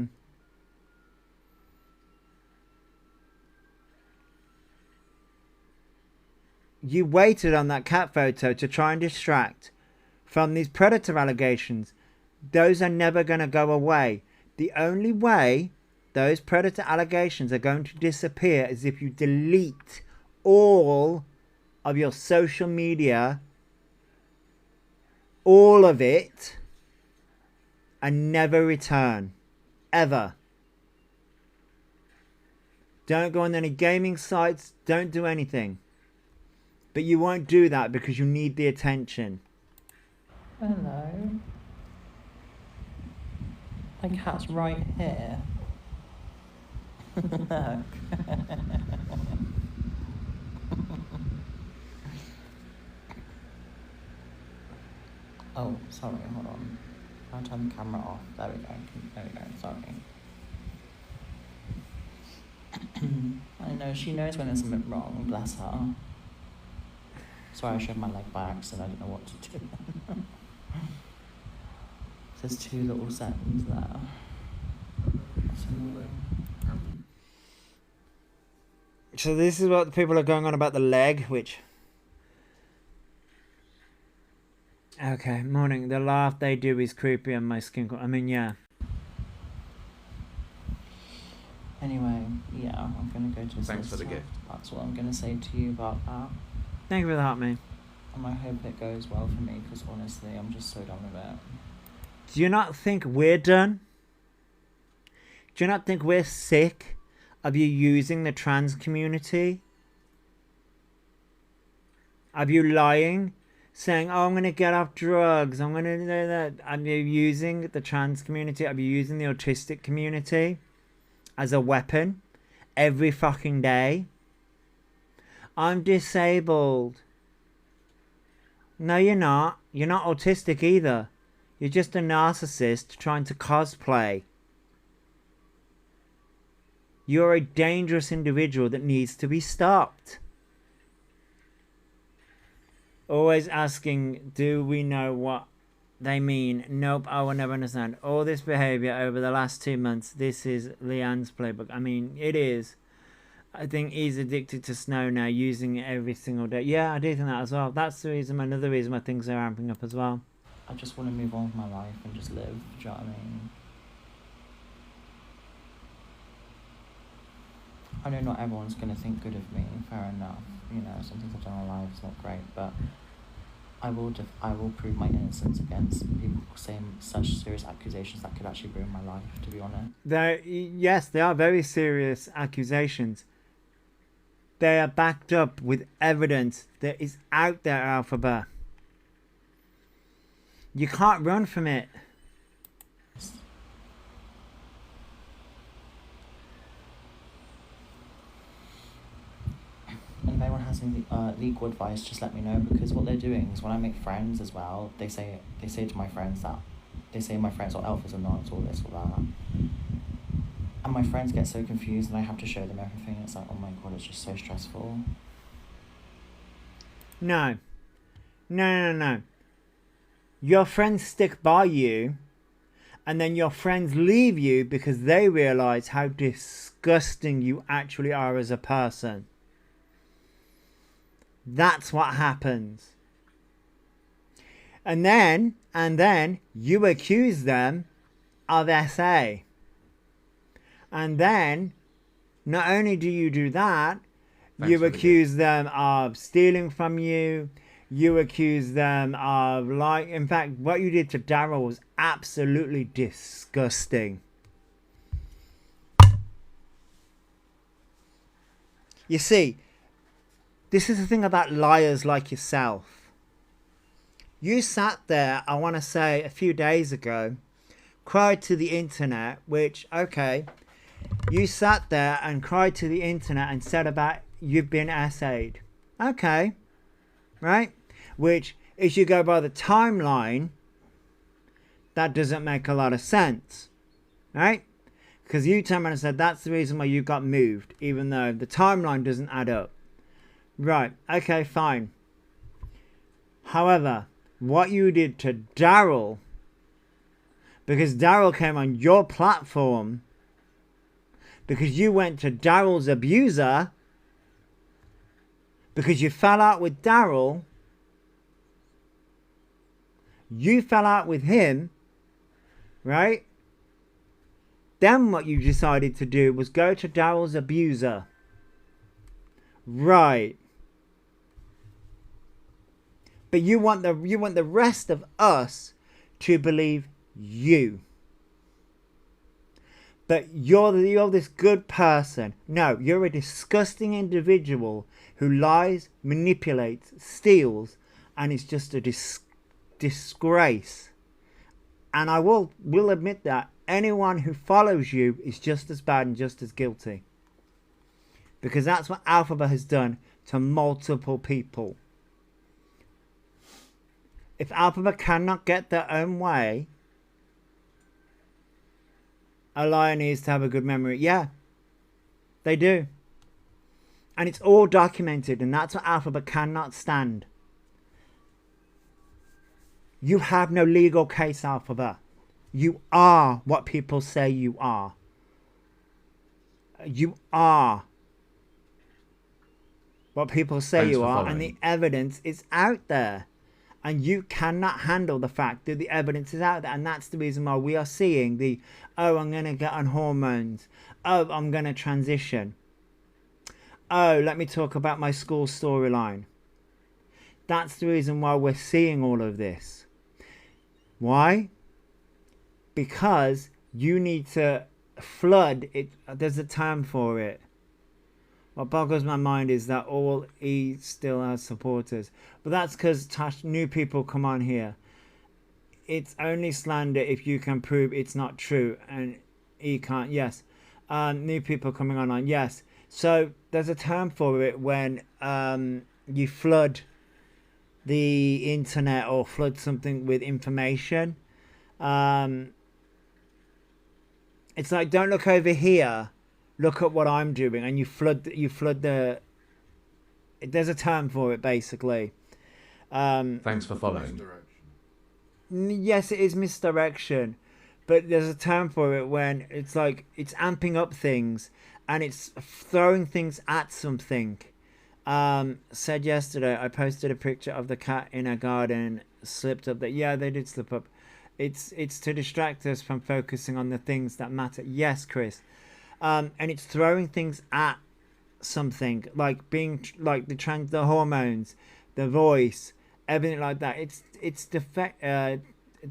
you waited on that cat photo to try and distract from these predator allegations. Those are never going to go away. The only way those predator allegations are going to disappear is if you delete all of your social media, all of it, and never return. Ever. Don't go on any gaming sites. Don't do anything. But you won't do that because you need the attention. Hello. My cat's right here. Look. Oh, sorry, hold on. I'll turn the camera off. There we go, sorry. I know, she knows when there's something wrong, bless her. Sorry, I showed my leg by accident, I didn't know what to do. There's two little settings there. So this is what the people are going on about the leg, which... Okay, morning. The laugh they do is creepy and my skin... I mean, yeah. Anyway, yeah, I'm going to go to... Thanks for the gift. That's what I'm going to say to you about that. Thank you for the heart, mate. And I hope it goes well for me, because honestly, I'm just so done with it. Do you not think we're done? Do you not think we're sick of you using the trans community? Of you lying? Saying, oh, I'm going to get off drugs. I'm going to do that. Are you using the trans community? Are you using the autistic community as a weapon every fucking day? I'm disabled. No, you're not. You're not autistic either. You're just a narcissist trying to cosplay. You're a dangerous individual that needs to be stopped. Always asking, do we know what they mean? Nope, I will never understand. All this behaviour over the last 2 months, this is Leanne's playbook. I mean, it is. I think he's addicted to snow now, using it every single day. Yeah, I do think that as well. That's the reason, another reason why things are ramping up as well. I just want to move on with my life and just live, do you know what I mean? I know not everyone's going to think good of me, fair enough. You know, some things I've done in life is not great, but I will prove my innocence against people saying such serious accusations that could actually ruin my life, to be honest. Yes, they are very serious accusations. They are backed up with evidence that is out there, Elphaba. You can't run from it. And if anyone has any legal advice, just let me know, because what they're doing is when I make friends as well, they say to my friends that my friends are alphas or not, all this or that. And my friends get so confused and I have to show them everything. It's like, oh my god, it's just so stressful. No. Your friends stick by you, and then your friends leave you because they realise how disgusting you actually are as a person. That's what happens. And then you accuse them of SA. And then, not only do you do that, Thanks you for the accuse them of stealing from you. You accuse them of in fact, what you did to Daryl was absolutely disgusting. You see, this is the thing about liars like yourself. You sat there, I want to say a few days ago, cried to the internet, which, okay, you sat there and cried to the internet and said about you've been essayed. Okay, right? Which, if you go by the timeline, that doesn't make a lot of sense, right? Because you turned around and said that's the reason why you got moved, even though the timeline doesn't add up. Right, okay, fine. However, what you did to Daryl, because Daryl came on your platform, because you went to Daryl's abuser, because you fell out with Daryl, you fell out with him, right? Then what you decided to do was go to Daryl's abuser. Right. But you want the rest of us to believe you. But you're this good person. No, you're a disgusting individual who lies, manipulates, steals, and is just a disgrace. And I will admit that anyone who follows you is just as bad and just as guilty. Because that's what Elphaba has done to multiple people. If Elphaba cannot get their own way, a liar needs to have a good memory. Yeah, they do. And it's all documented, and that's what Elphaba cannot stand. You have no legal case, Elphaba. You are what people say you are. You are what people say Thanks you for are, following. and the evidence is out there. And you cannot handle the fact that the evidence is out there. And that's the reason why we are seeing the, oh, I'm going to get on hormones. Oh, I'm going to transition. Oh, let me talk about my school storyline. That's the reason why we're seeing all of this. Why? Because you need to flood it. There's a term for it. What boggles my mind is that all he still has supporters. But that's because new people come on here. It's only slander if you can prove it's not true. And he can't. Yes. New people coming on. Yes. So there's a term for it when you flood the internet or flood something with information. It's like, don't look over here. Look at what I'm doing, and you flood the. There's a term for it, basically. Thanks for following. Misdirection. Yes, it is misdirection, but there's a term for it when it's like it's amping up things and it's throwing things at something. Said yesterday, I posted a picture of the cat in a garden, slipped up. That yeah, they did slip up. It's to distract us from focusing on the things that matter. Yes, Chris. And it's throwing things at something, like being like the hormones, the voice, everything like that. It's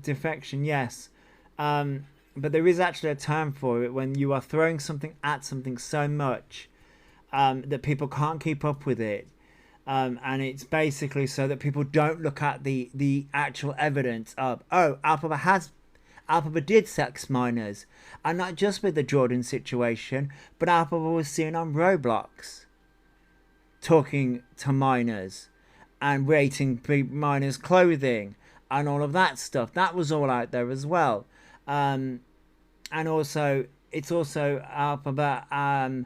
defection, yes. But there is actually a term for it when you are throwing something at something so much that people can't keep up with it. And it's basically so that people don't look at the actual evidence of, oh, Elphaba did sex minors, and not just with the Jordan situation, but Elphaba was seen on Roblox talking to minors and rating minors' clothing and all of that stuff. That was all out there as well. And also, it's also Elphaba.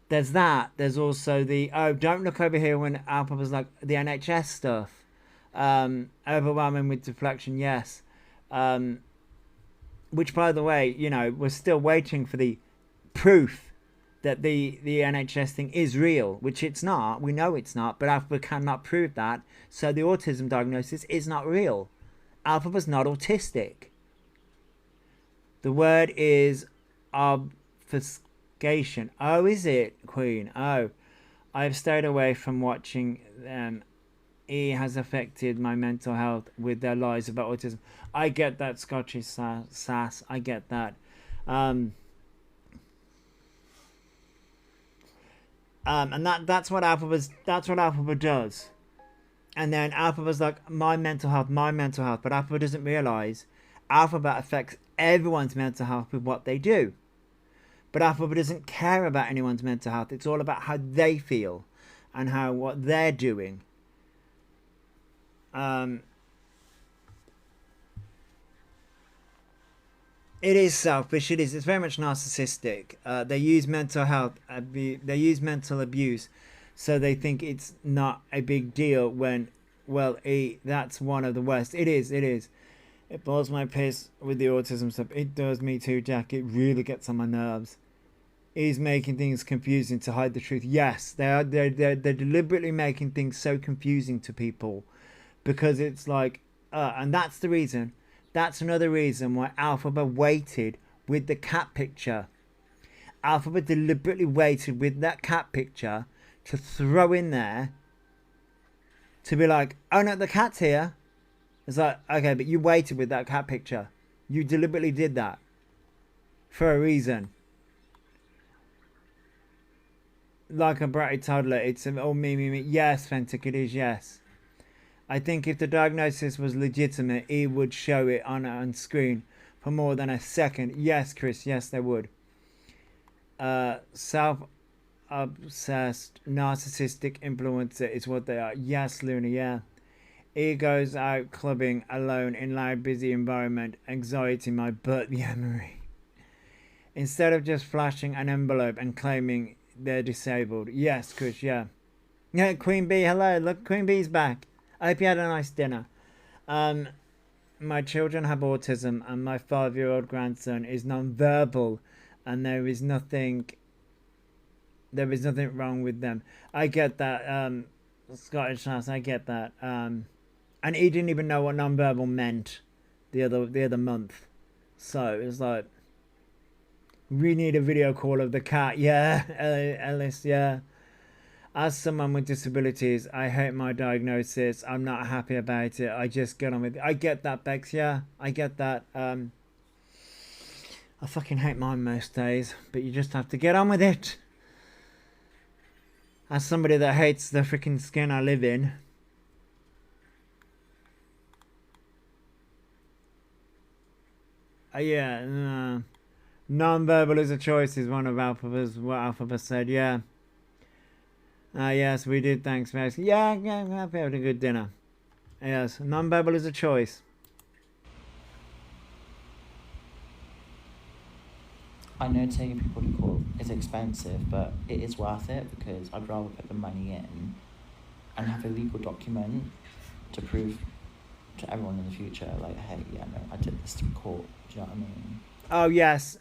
There's that. There's also the, oh, don't look over here when Elphaba's like the NHS stuff. Overwhelming with deflection, yes. Which, by the way, you know, we're still waiting for the proof that the NHS thing is real, which it's not. We know it's not, but Elphaba cannot prove that. So the autism diagnosis is not real. Elphaba's not autistic. The word is obfuscation. Oh, is it, Queen? Oh, I've stayed away from watching them. It has affected my mental health with their lies about autism. I get that, Scottish sass. I get that. And that's what Elphaba does. And then Elphaba's like, my mental health. But Elphaba doesn't realise Elphaba affects everyone's mental health with what they do. But Elphaba doesn't care about anyone's mental health. It's all about how they feel and what they're doing. It is selfish. It is. It's very much narcissistic. They use mental health. They use mental abuse, so they think it's not a big deal. When, well, that's one of the worst. It is. It is. It boils my piss with the autism stuff. It does me too, Jack. It really gets on my nerves. He's making things confusing to hide the truth. Yes, they are. They're deliberately making things so confusing to people, because it's like, and that's the reason. That's another reason why Elphaba waited with the cat picture. Elphaba deliberately waited with that cat picture to throw in there to be like, oh no, the cat's here. It's like, okay, but you waited with that cat picture. You deliberately did that for a reason. Like a bratty toddler, it's all me. Yes, Fentic, it is, yes. I think if the diagnosis was legitimate, he would show it on screen for more than a second. Yes, Chris, yes, they would. Self-obsessed, narcissistic influencer is what they are. Yes, Luna, yeah. He goes out clubbing alone in loud, busy environment. Anxiety, my butt, yeah, Marie. Instead of just flashing an envelope and claiming they're disabled. Yes, Chris, yeah. Yeah, Queen Bee, hello. Look, Queen Bee's back. I hope you had a nice dinner. My children have autism and my 5-year-old grandson is non-verbal, and there is nothing wrong with them. I get that, Scottish House, I get that. And he didn't even know what non-verbal meant the other month. So it's like, we need a video call of the cat. Yeah, Ellis, yeah. As someone with disabilities, I hate my diagnosis. I'm not happy about it. I just get on with it. I get that, Bex. Yeah, I get that. I fucking hate mine most days, but you just have to get on with it. As somebody that hates the freaking skin I live in. Yeah, non-verbal is a choice is one of Elphaba's, what Elphaba said, yeah. Yes, we did. Thanks, Max. Yeah, I'm happy having a good dinner. Yes, non-verbal is a choice. I know taking people to court is expensive, but it is worth it because I'd rather put the money in and have a legal document to prove to everyone in the future, like, hey, yeah, no, I did this to court. Do you know what I mean? Oh yes,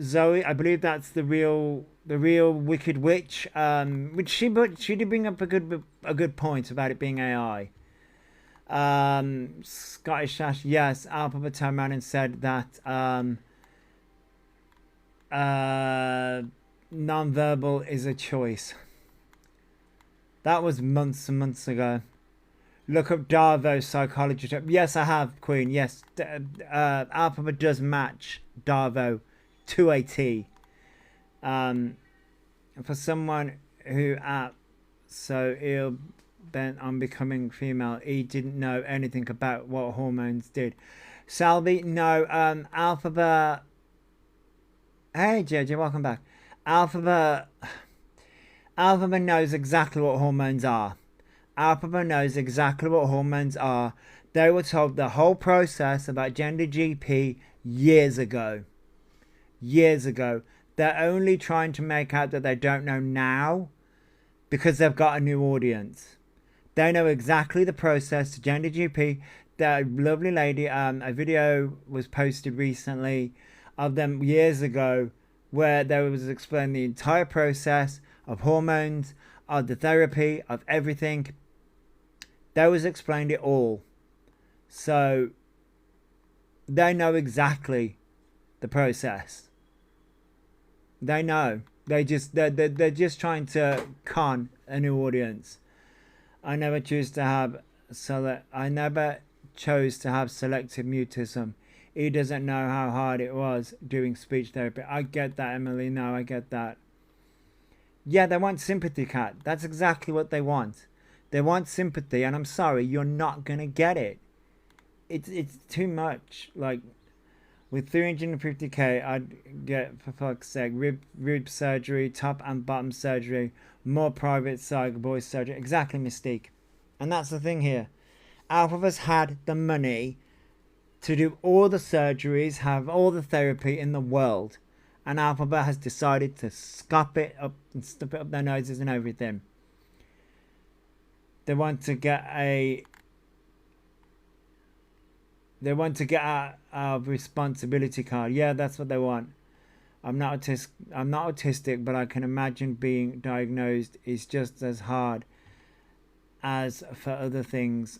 Zoe. I believe that's the real Wicked Witch. Which she did bring up a good point about it being AI. Scottish Sash. Yes, Elphaba turned around and said that non-verbal is a choice. That was months and months ago. Look up Darvo's psychology. Yes, I have, Queen. Yes, Elphaba does match Darvo to a T. For someone who so ill bent on becoming female, he didn't know anything about what hormones did. Salvi, no. Elphaba. Hey, JJ, welcome back. Elphaba knows exactly what hormones are. Elphaba knows exactly what hormones are. They were told the whole process about gender GP years ago. Years ago. They're only trying to make out that they don't know now because they've got a new audience. They know exactly the process to gender GP. That lovely lady, a video was posted recently of them years ago where they was explaining the entire process of hormones, of the therapy, of everything. They was explained it all. So they know exactly the process. They know. They're just trying to con a new audience. I never chose to have selective mutism. He doesn't know how hard it was doing speech therapy. I get that, Emily. No, I get that. Yeah, they want sympathy, Kat. That's exactly what they want. They want sympathy, and I'm sorry, you're not gonna get it. It's too much. Like, with 350k, I'd get, for fuck's sake, rib surgery, top and bottom surgery, more private side boys surgery. Exactly, Mystique. And that's the thing here. Elphaba's had the money to do all the surgeries, have all the therapy in the world. And Elphaba has decided to scop it up and stuff it up their noses and everything. They want to get our responsibility card. Yeah, that's what they want. I'm not autistic, but I can imagine being diagnosed is just as hard as for other things.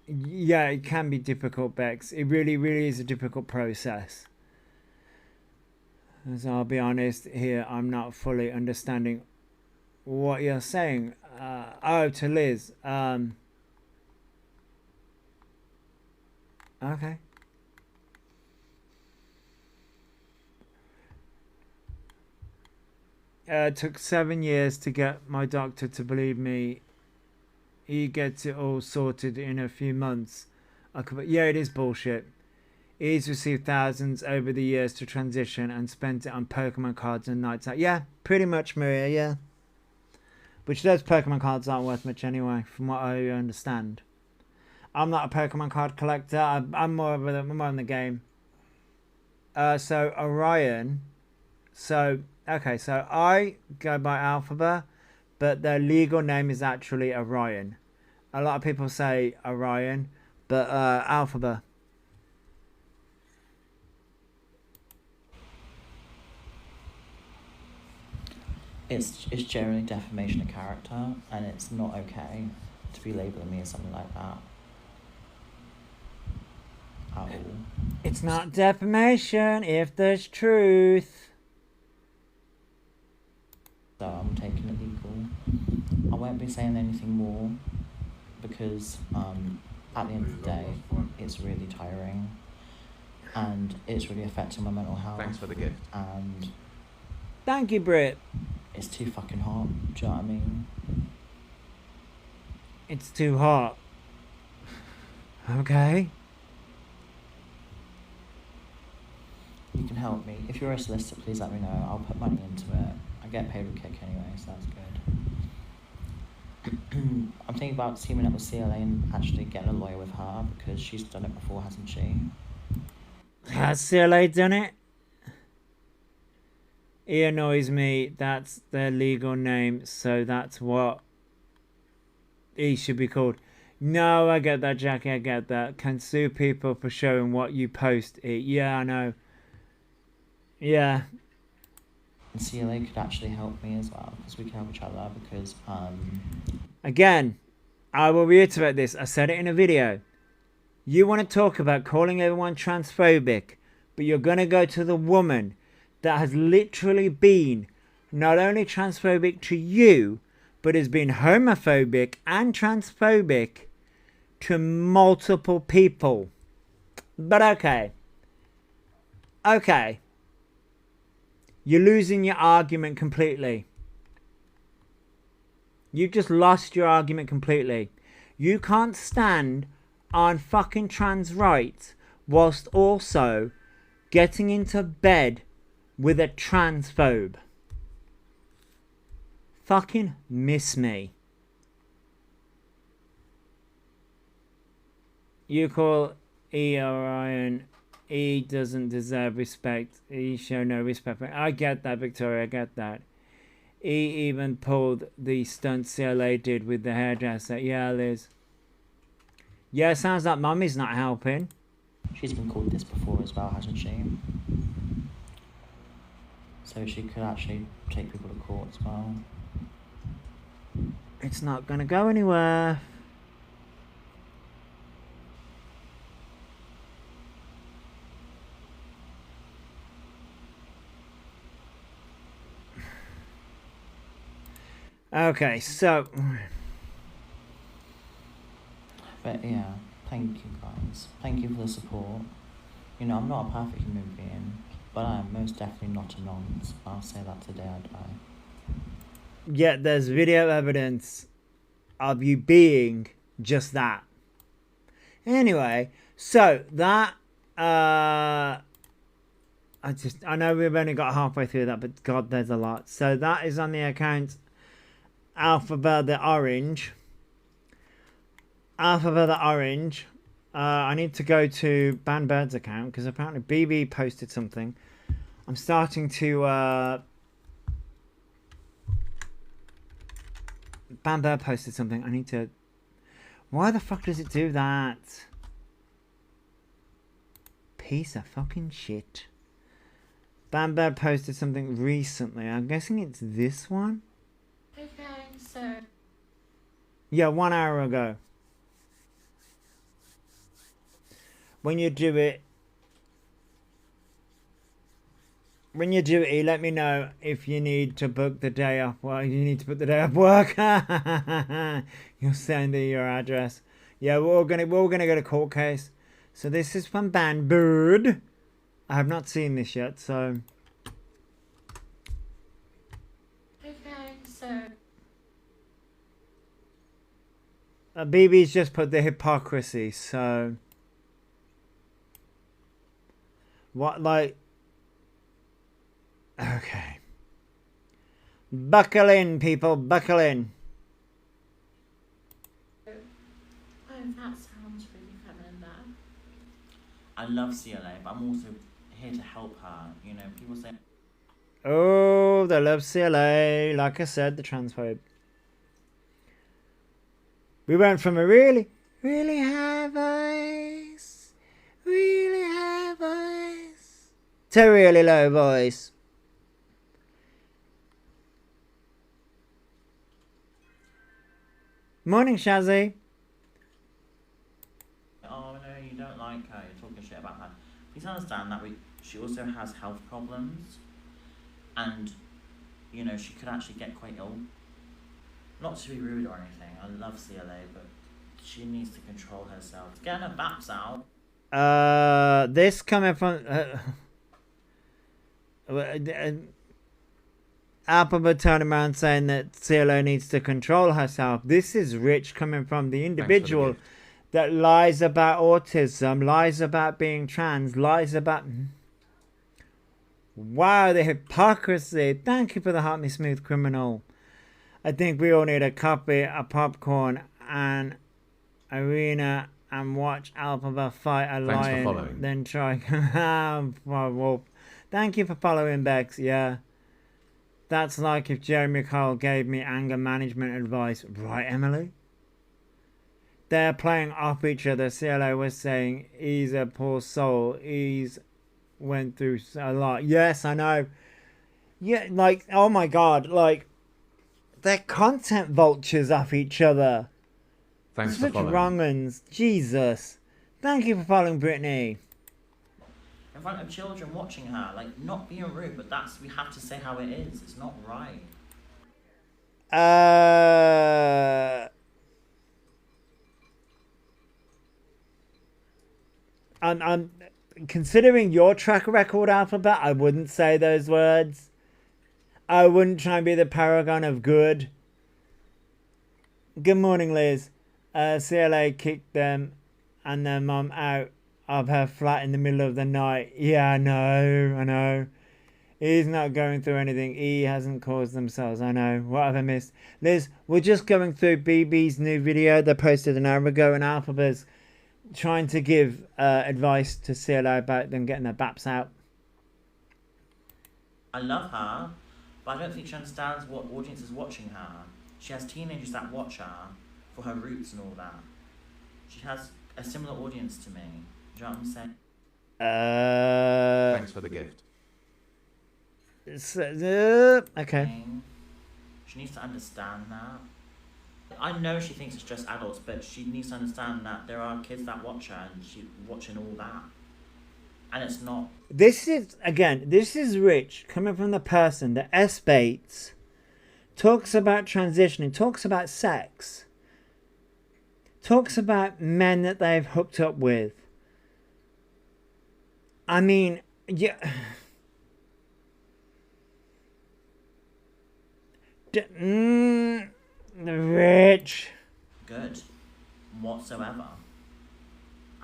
Yeah, it can be difficult, Bex. It really, really is a difficult process. As I'll be honest here, I'm not fully understanding what you're saying. To Liz. Okay. It took 7 years to get my doctor to believe me. He gets it all sorted in a few months. Yeah, it is bullshit. He's received thousands over the years to transition and spent it on Pokemon cards and nights out. Yeah, pretty much, Maria, yeah. Which those Pokemon cards aren't worth much anyway, from what I understand. I'm not a Pokemon card collector. I'm more in the game. So Orion. So I go by Elphaba, but their legal name is actually Orion. A lot of people say Orion, but Elphaba. It's generally defamation of character, and it's not okay to be labelling me as something like that. At all. It's not defamation if there's truth. So I'm taking it legal. I won't be saying anything more because at the end of the day, it's really tiring and it's really affecting my mental health. Thanks for the gift. And thank you, Britt. It's too fucking hot. Do you know what I mean? It's too hot. Okay. You can help me. If you're a solicitor, please let me know. I'll put money into it. I get paid with kick anyway, so that's good. I'm thinking about teaming up with CLA and actually getting a lawyer with her because she's done it before, hasn't she? Has CLA done it? He annoys me. That's their legal name, so that's what he should be called. No, I get that, Jackie. I get that. Can sue people for showing what you post. Yeah, I know. Yeah. And CLA could actually help me as well because we can help each other because Again, I will reiterate this. I said it in a video. You want to talk about calling everyone transphobic, but you're going to go to the woman that has literally been not only transphobic to you, but has been homophobic and transphobic to multiple people. But okay. Okay. You're losing your argument completely. You've just lost your argument completely. You can't stand on fucking trans rights whilst also getting into bed with a transphobe. Fucking miss me. You call Orion. He doesn't deserve respect. He show no respect. I get that, Victoria. I get that. He even pulled the stunt CLA did with the hairdresser. Yeah, Liz. Yeah, sounds like Mummy's not helping. She's been called this before as well, hasn't she? So she could actually take people to court as well. It's not going to go anywhere. Okay, so... But yeah, thank you guys. Thank you for the support. You know, I'm not a perfect human being, but I am most definitely not a nonce. I'll say that today I die. Yet there's video evidence of you being just that. Anyway, so that... I know we've only got halfway through that, but God, there's a lot. So that is on the account elphabadoherty. elphabadoherty. I need to go to Ban Bird's account because apparently BB posted something. I'm starting to Ban Bird posted something. I need to... Why the fuck does it do that? Piece of fucking shit. Ban Bird posted something recently. I'm guessing it's this one. Okay, so... Yeah, 1 hour ago. When you do it, you let me know if you need to book the day off. Well, you need to book the day off work. You'll send your address. Yeah, we're all gonna go to court case. So this is from Ban Bird. I have not seen this yet, so. Okay, so... BB's just put the hypocrisy, so. What, like... Okay. Buckle in, people, buckle in. Oh, that sounds really feminine there. I love CLA, but I'm also here to help her. You know, people say... Oh, they love CLA. Like I said, the transphobe. We went from a really high voice, really high voice, to a really low voice. Morning, Shazzy. Oh no, you don't like her, you're talking shit about her. Please understand that she also has health problems, and you know, she could actually get quite ill. Not to be rude or anything, I love CLA, but she needs to control herself. Getting her baps out. This coming from Elphaba turning around saying that CLO needs to control herself. This is Rich coming from the individual that lies about autism, lies about being trans, lies about... Wow, the hypocrisy. Thank you for the Heart Me Smooth Criminal. I think we all need a copy of popcorn and arena and watch Elphaba fight a lion. Then try wolf. Thank you for following, Bex. Yeah. That's like if Jeremy Kyle gave me anger management advice. Right, Emily? They're playing off each other. CLO was saying he's a poor soul. He's went through a lot. Yes, I know. Yeah, like, oh my God. Like, they're content vultures off each other. Thanks for following. Such wrong ones. Jesus. Thank you for following, Brittany. In front of children watching her, like, not being rude, but we have to say how it is. It's not right. I'm considering your track record, Alphabet, I wouldn't say those words. I wouldn't try and be the paragon of good. Good morning, Liz. CLA kicked them and their mum out of her flat in the middle of the night. Yeah, I know. He's not going through anything. He hasn't caused themselves. I know. What have I missed? Liz, we're just going through BB's new video they posted an hour ago, and Alphaba's trying to give advice to CLA about them getting their baps out. I love her, but I don't think she understands what audience is watching her. She has teenagers that watch her for her roots and all that. She has a similar audience to me. Do you know what I'm saying? Thanks for the gift. Okay. She needs to understand that. I know she thinks it's just adults, but she needs to understand that there are kids that watch her and she's watching all that. And it's not... This is Rich coming from the person that S-baits talks about transitioning, talks about sex, talks about men that they've hooked up with. I mean, yeah. Rich. Good. Whatsoever.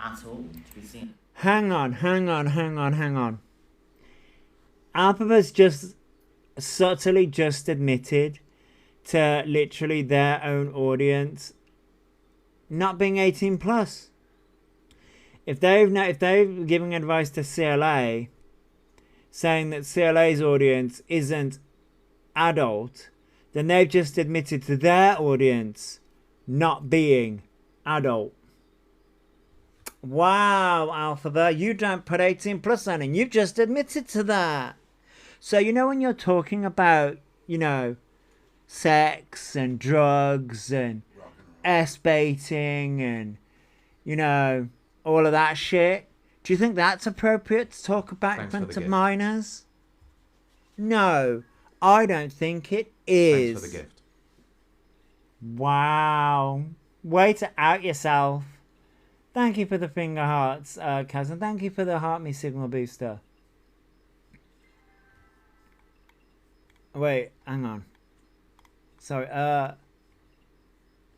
At all to be seen. Hang on. Elphaba's just subtly just admitted to literally their own audience not being 18 plus. If they're giving advice to CLA saying that CLA's audience isn't adult, then they've just admitted to their audience not being adult. Wow, Elphaba, you don't put 18 plus on, and you've just admitted to that. So, you know, when you're talking about, you know, sex and drugs and S-baiting and, you know, all of that shit, do you think that's appropriate to talk about in front of minors? No, I don't think it is. Thanks for the gift. Wow. Way to out yourself. Thank you for the finger hearts, Kaz, and thank you for the heart me signal booster. Wait, hang on. Sorry,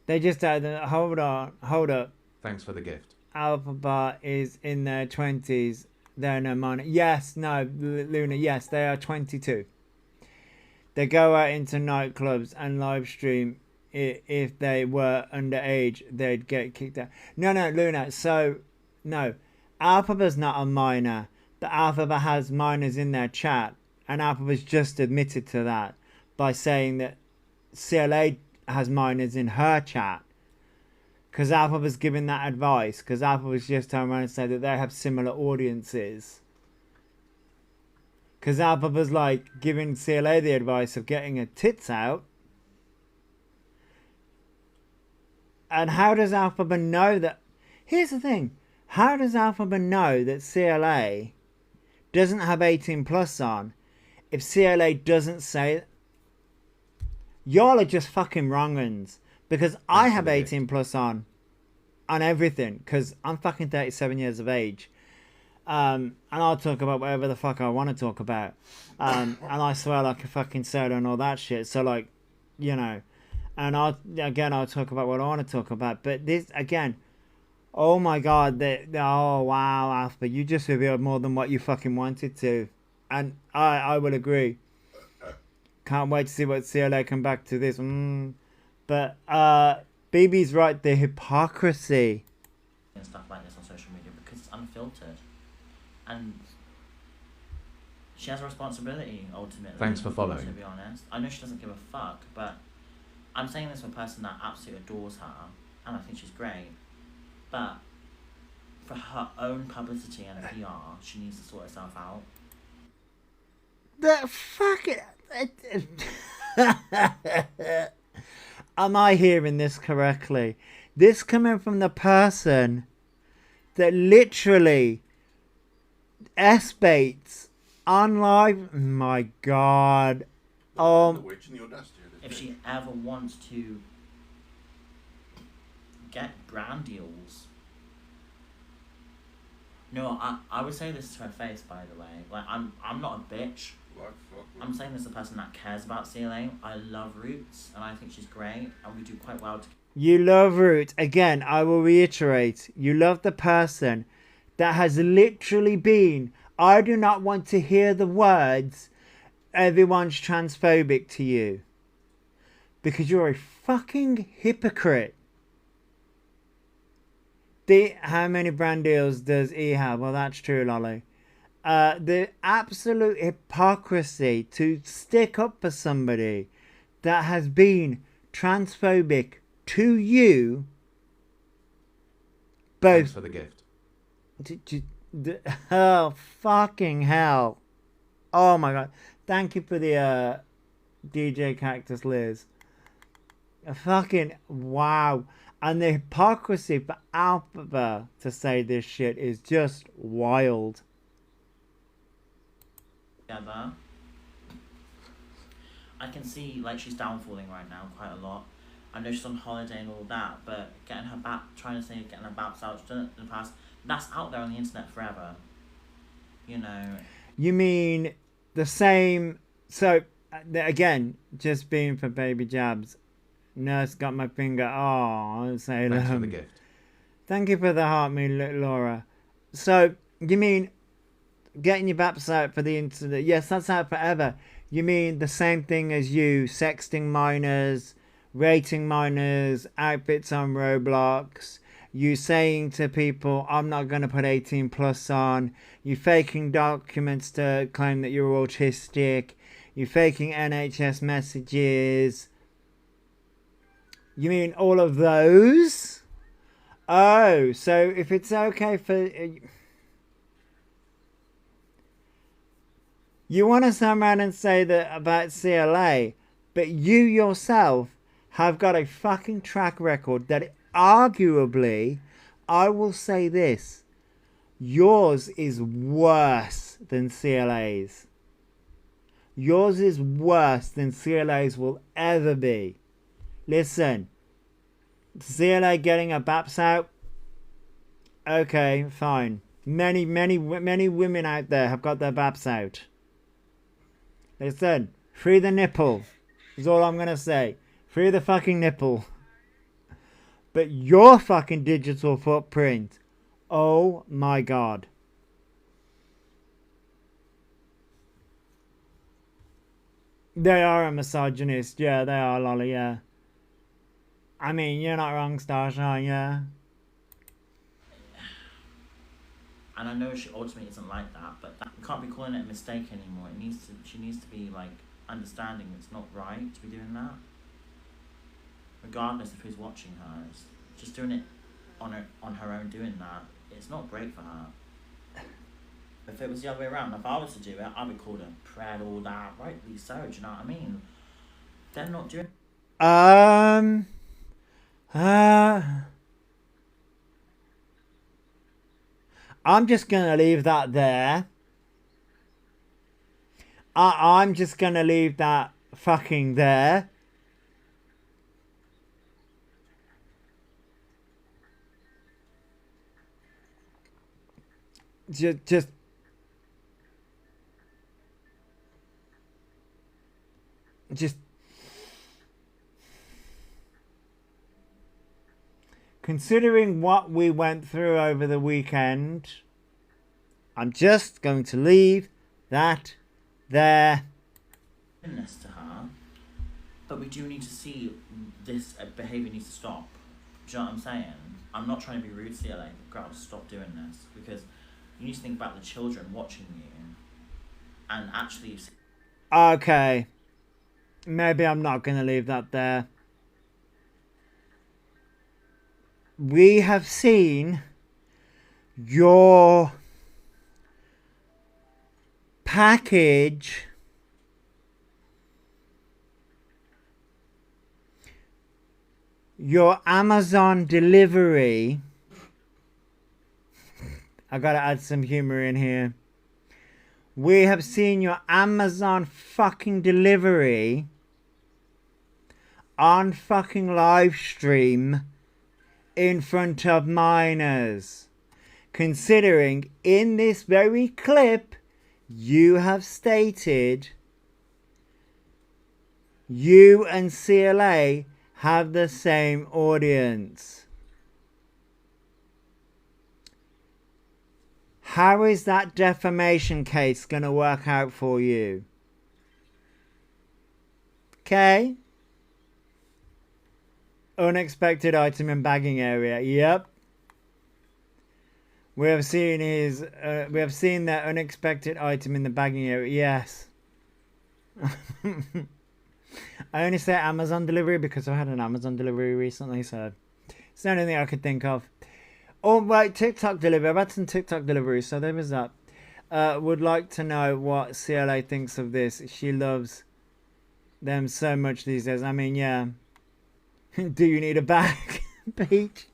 they just hold up. Thanks for the gift. Elphaba is in their 20s. They're no minor. Yes, no, Luna, yes, they are 22. They go out into nightclubs and live stream. If they were underage, they'd get kicked out. No, Luna, so, no. Elphaba's not a minor. But Elphaba has minors in their chat. And Elphaba's just admitted to that by saying that CLA has minors in her chat. Because Elphaba's giving that advice. Because Elphaba's just turned around and said that they have similar audiences. Because Elphaba's like giving CLA the advice of getting her tits out. And how does Elphaba know that? Here's the thing. How does Elphaba know that CLA doesn't have 18 plus on if CLA doesn't say? Y'all are just fucking wrong uns. Because I have 18 plus on everything. Because I'm fucking 37 years of age. And I'll talk about whatever the fuck I want to talk about. And I swear like a fucking soda and all that shit. So like, you know. And I'll talk about what I want to talk about. But this, again, oh my god, oh wow, Elphaba, you just revealed more than what you fucking wanted to. And I will agree. Can't wait to see what CLA come back to this. But BB's right, the hypocrisy. And stuff like this on social media because it's unfiltered. And she has a responsibility, ultimately. Thanks for following. To be honest. I know she doesn't give a fuck, but I'm saying this for a person that absolutely adores her, and I think she's great. But for her own publicity and PR, she needs to sort herself out. The fuck Am I hearing this correctly? This coming from the person that literally S-baits on live. My god. If she ever wants to get brand deals. No, I would say this to her face, by the way. Like, I'm not a bitch. I'm saying this to a person that cares about CLA. I love Roots, and I think she's great, and we do quite well together. You love Roots. Again, I will reiterate. You love the person that has literally been, I do not want to hear the words, everyone's transphobic to you. Because you're a fucking hypocrite. How many brand deals does he have? Well, that's true, Lolly. The absolute hypocrisy to stick up for somebody that has been transphobic to you. Both. Thanks for the gift. Oh, fucking hell. Oh my god. Thank you for the DJ Cactus Liz. Fucking wow. And the hypocrisy for Elphaba to say this shit is just wild. I can see like she's downfalling right now quite a lot. I know she's on holiday and all that, but trying to say getting her baps out, she's done it in the past. That's out there on the internet forever. You know. You mean the same? So again, just being for baby jabs. Nurse got my finger. Oh, say Thanks for the gift. Thank you for the heart, me Laura. So you mean getting your baps out for the internet? Yes, that's out forever. You mean the same thing as you sexting minors, rating minors, outfits on Roblox, you saying to people, I'm not going to put 18 plus on, you faking documents to claim that you're autistic, you faking NHS messages. You mean all of those? Oh, so if it's okay for... You want to come around and say that about CLA, but you yourself have got a fucking track record that arguably, I will say this, yours is worse than CLA's. Yours is worse than CLA's will ever be. Listen, CLA getting a BAPS out, okay, fine. Many women out there have got their BAPS out. Listen, free the nipple is all I'm going to say. Free the fucking nipple. But your fucking digital footprint, oh my god. They are a misogynist, yeah, they are, Lolly, yeah. I mean, you're not wrong, Starshine, yeah. And I know she ultimately isn't like that, but you can't be calling it a mistake anymore. She needs to be like understanding it's not right to be doing that. Regardless of who's watching her, it's just doing it on her own doing that. It's not great for her. If it was the other way around, if I was to do it, I would call her pred, all that, rightly so, do you know what I mean? They're not doing I'm just going to leave that there. I'm just going to leave that fucking there. Just considering what we went through over the weekend, I'm just going to leave that there. this to her, but we do need to see this behaviour needs to stop. Do you know what I'm saying? I'm not trying to be rude, CLA. Girl, stop doing this, because you need to think about the children watching you and actually. Okay, maybe I'm not going to leave that there. We have seen your package your Amazon delivery. I gotta add some humor in here. We have seen your Amazon fucking delivery on fucking live stream in front of minors. Considering in this very clip you have stated you and CLA have the same audience. How is that defamation case going to work out for you? Okay. Unexpected item in bagging area. Yep. We have seen that unexpected item in the bagging area. Yes. I only say Amazon delivery because I had an Amazon delivery recently, so it's the only thing I could think of. Oh, right, TikTok delivery. I've had some TikTok deliveries, so there was that. Would like to know what CLA thinks of this. She loves them so much these days. I mean, yeah. Do you need a bag, Peach?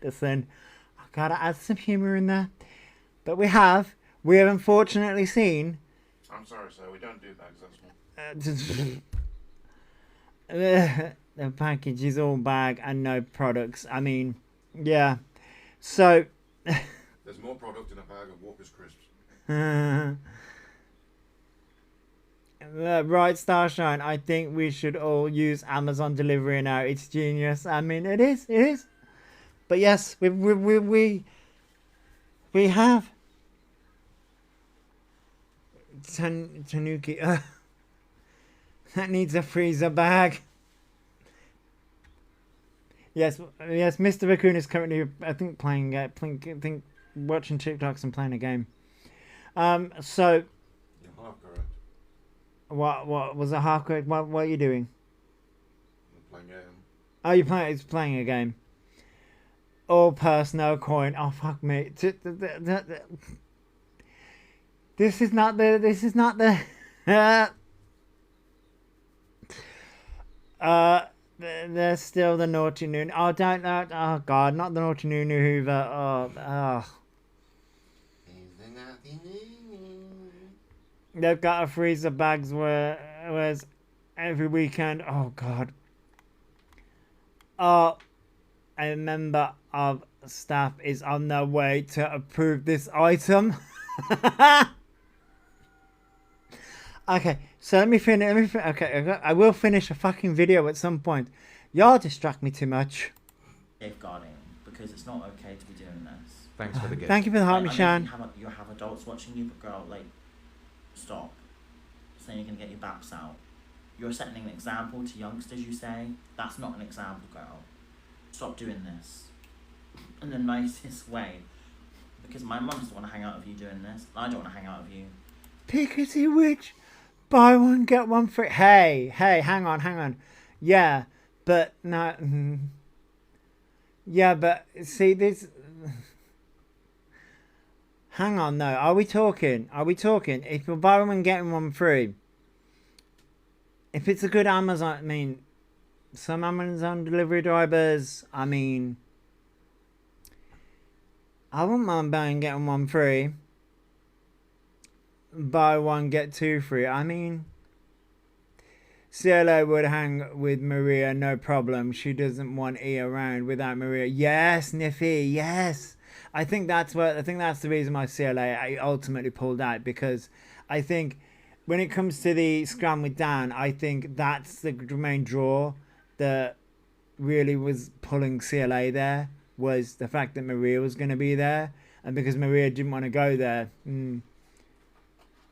Listen, I've got to add some humour in there. But we have unfortunately seen I'm sorry, sir. We don't do bags that small. The package is all bag and no products. I mean, yeah. So. There's more product in a bag of Walker's crisps. Right, Starshine. I think we should all use Amazon delivery now. It's genius. I mean, it is. It is. But yes, we have. Tanuki. That needs a freezer bag. Yes, Mr. Raccoon is currently, I think, watching TikToks and playing a game. So. You're half correct. What was it half correct? What are you doing? I'm playing a game. Oh, it's playing a game. All purse, no coin. Oh, fuck me. This is not the. There's still the naughty noon. Oh, don't know. Oh God, not the naughty noon Hoover. Oh. They've got a freezer bags whereas every weekend. Oh God. Oh, a member of staff is on their way to approve this item. Okay, so let me finish. Okay, I will finish a fucking video at some point. Y'all distract me too much. Safeguarding, because it's not okay to be doing this. Thanks for the gift. Thank you for the heart, Like, Michan. You have adults watching you, but girl, like, stop. Saying you're gonna get your baps out. You're setting an example to youngsters, you say. That's not an example, girl. Stop doing this. In the nicest way. Because my mum doesn't want to hang out with you doing this. I don't want to hang out with you. Pikachu Witch, buy one, get one free. Hey, hang on. Yeah, but no. Yeah, but see this. Hang on, no. Are we talking? If you're buying one, getting one free. If it's a good Amazon, I mean, some Amazon delivery drivers, I mean, I wouldn't mind buying, getting one free. Buy one, get two free. I mean, CLA would hang with Maria, no problem. She doesn't want E around without Maria. Yes, Niffy, yes. I think that's the reason why CLA ultimately pulled out, because I think when it comes to the scram with Dan, I think that's the main draw that really was pulling CLA there, was the fact that Maria was going to be there, and because Maria didn't want to go there.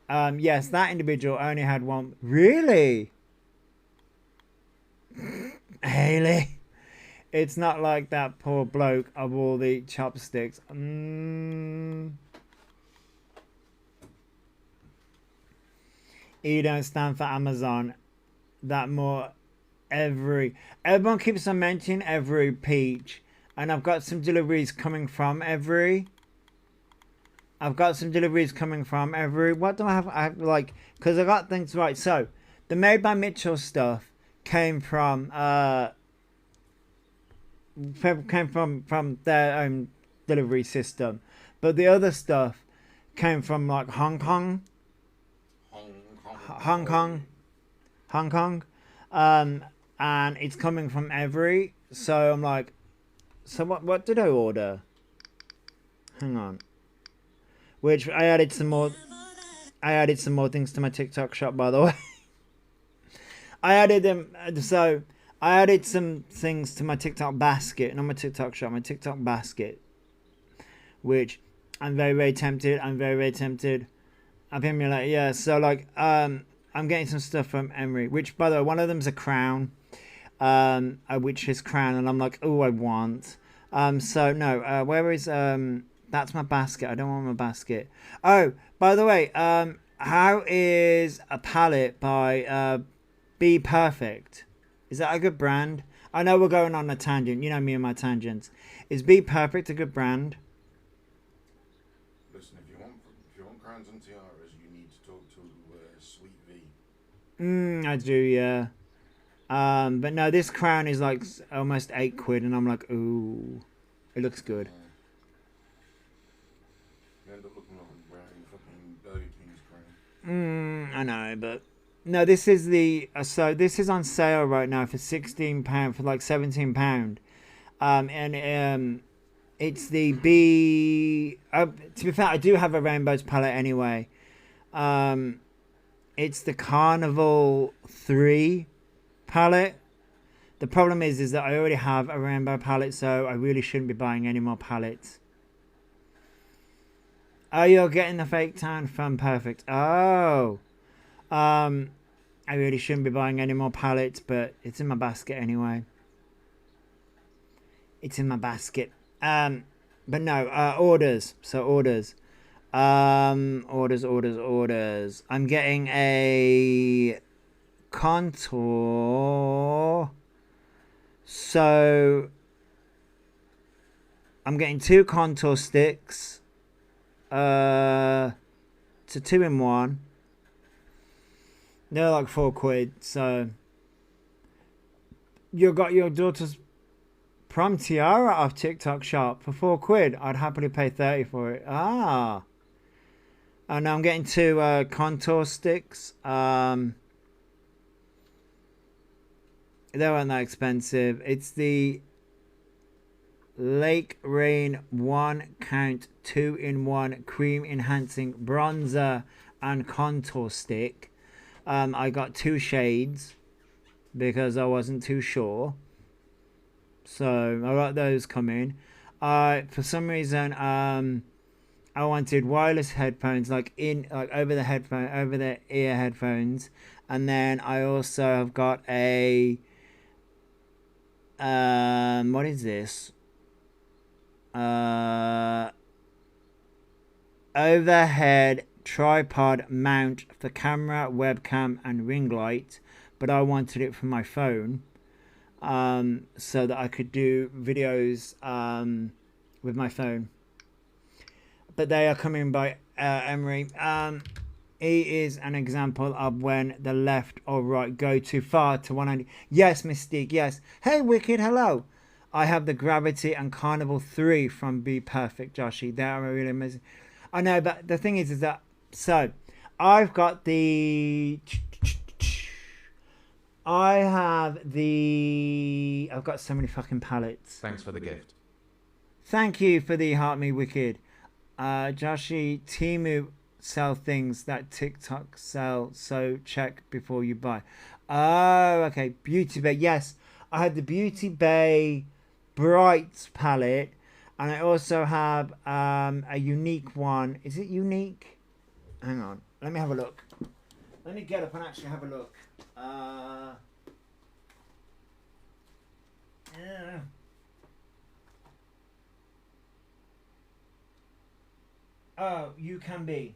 Yes, that individual only had one. Really? Haley? It's not like that poor bloke of all the chopsticks. E don't stand for Amazon. That more everyone keeps on mentioning every Peach, and I've got some deliveries coming from every. What do I have? I have like, because I got things right. So the Made by Mitchell stuff came from their own delivery system, but the other stuff came from like Hong Kong, and it's coming from every. So I'm like, so what did I order? Hang on. Which I added some more things to my TikTok shop, by the way. I added some things to my TikTok basket, not my TikTok shop, my TikTok basket, which I'm very, very tempted. I've been like, yeah. So like, I'm getting some stuff from Emery, which by the way, one of them's a crown, which is crown, and I'm like, oh, I want. So no, where is That's my basket. I don't want my basket. Oh, by the way, how is a palette by Be Perfect? Is that a good brand? I know we're going on a tangent. You know me and my tangents. Is Be Perfect a good brand? Listen, if you want crowns and tiaras, you need to talk to Sweet V. I do, yeah. But no, this crown is like almost £8, and I'm like, ooh, it looks good. You end up looking like wearing fucking Burger King's crown. I know, but no, this is the so this is on sale right now for £16 for like £17. And it's the B. To be fair, I do have a Rainbows palette anyway. It's the Carnival 3 palette. The problem is that I already have a rainbow palette, so I really shouldn't be buying any more palettes. Oh, you're getting the fake tan from Perfect. Oh. I really shouldn't be buying any more palettes, but it's in my basket anyway. It's in my basket. But no, orders. So orders. Orders. I'm getting a contour. So I'm getting 2 contour sticks. It's a 2-in-1. They're like £4, so you got your daughter's prom tiara off TikTok shop for £4. I'd happily pay 30 for it. And I'm getting 2 contour sticks. They weren't that expensive. It's the Lake Rain 1 count 2-in-1 cream enhancing bronzer and contour stick. I got 2 shades because I wasn't too sure, so I got those coming. For some reason, I wanted wireless headphones, like over the ear headphones, and then I also have got a what is this? Overhead tripod mount for camera, webcam and ring light, but I wanted it for my phone, so that I could do videos with my phone. But they are coming by Emery. He is an example of when the left or right go too far to 190. Yes, Mystique, yes. Hey, Wicked, hello. I have the Gravity and Carnival 3 from Be Perfect, Joshy. They are really amazing. I know, but the thing is that, so, I've got the... I've got so many fucking palettes. Thanks for the gift. Thank you for the Heart Me Wicked. Joshy, Temu sell things that TikTok sell, so check before you buy. Oh, okay. Beauty Bay. Yes, I had the Beauty Bay Brights palette, and I also have a unique one. Is it unique? Hang on. Let me have a look. Let me get up and actually have a look. Yeah. Oh, You Can Be.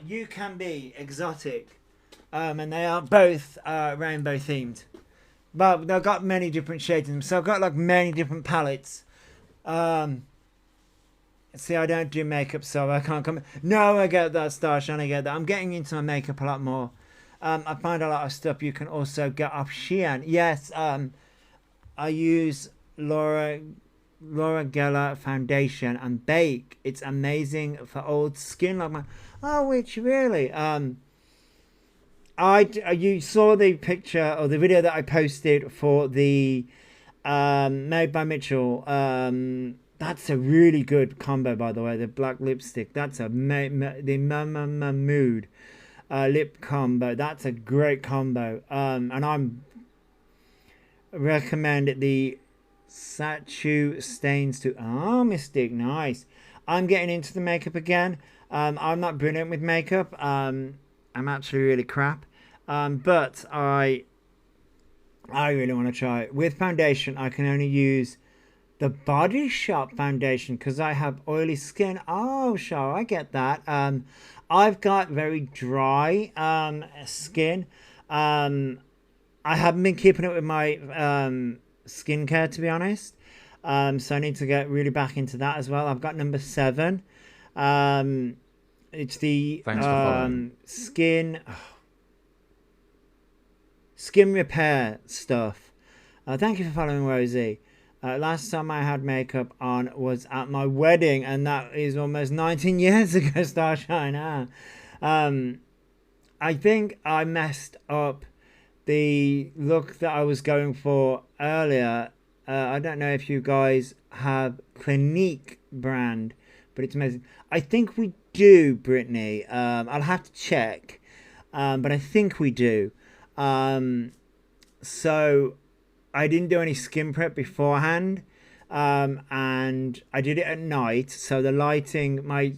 You Can Be exotic. And they are both rainbow themed. But they've got many different shades in them. So I've got like many different palettes. See, I don't do makeup, so I can't come. No, I get that, Starshine. I get that. I'm getting into my makeup a lot more. I find a lot of stuff you can also get off Shein. Yes, I use Laura Geller foundation and bake. It's amazing for old skin like mine. Oh, which really? You saw the picture or the video that I posted for the Made by Mitchell. That's a really good combo, by the way. The black lipstick. That's the Mood lip combo. That's a great combo. And I'm recommend the Sachu stains to Mystic. Nice. I'm getting into the makeup again. I'm not brilliant with makeup. I'm actually really crap. But I really want to try it. With foundation, I can only use the Body Shop foundation because I have oily skin. Oh, sure, I get that. I've got very dry skin. I haven't been keeping up with my skincare, to be honest. So I need to get really back into that as well. I've got number 7. It's the skin repair stuff. Thank you for following, Rosie. Last time I had makeup on was at my wedding, and that is almost 19 years ago, Starshine. I think I messed up the look that I was going for earlier. I don't know if you guys have Clinique brand, but it's amazing. I think we do, Brittany. I'll have to check, but I think we do. So I didn't do any skin prep beforehand, and I did it at night. So the lighting, my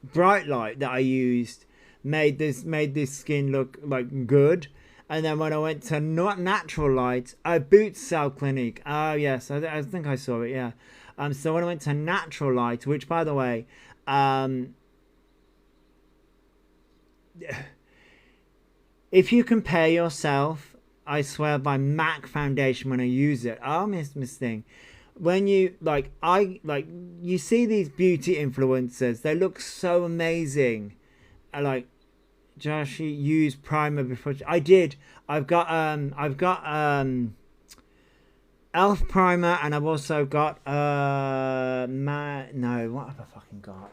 bright light that I used, made this skin look like good. And then when I went to not natural light, Boots sell Clinique. Oh yes, I think I saw it. Yeah. So when I went to natural light, which by the way, if you compare yourself, I swear by MAC foundation when I use it. Oh, miss thing. When you you see these beauty influencers, they look so amazing. Like Josh, use primer before. I did. I've got Elf primer, and I've also got what have I fucking got?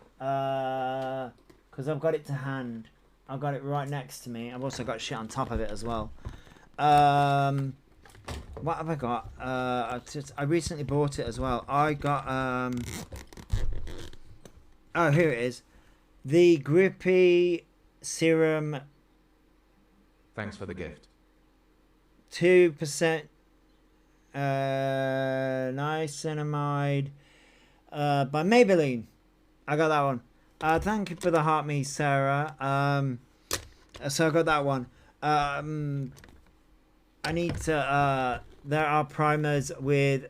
Because I've got it to hand. I've got it right next to me. I've also got shit on top of it as well. What have I got? I recently bought it as well. I got oh, here it is. The Grippy Serum. Thanks for the gift. 2% niacinamide by Maybelline. I got that one. Thank you for the heart me, Sarah. So I got that one. I need to there are primers with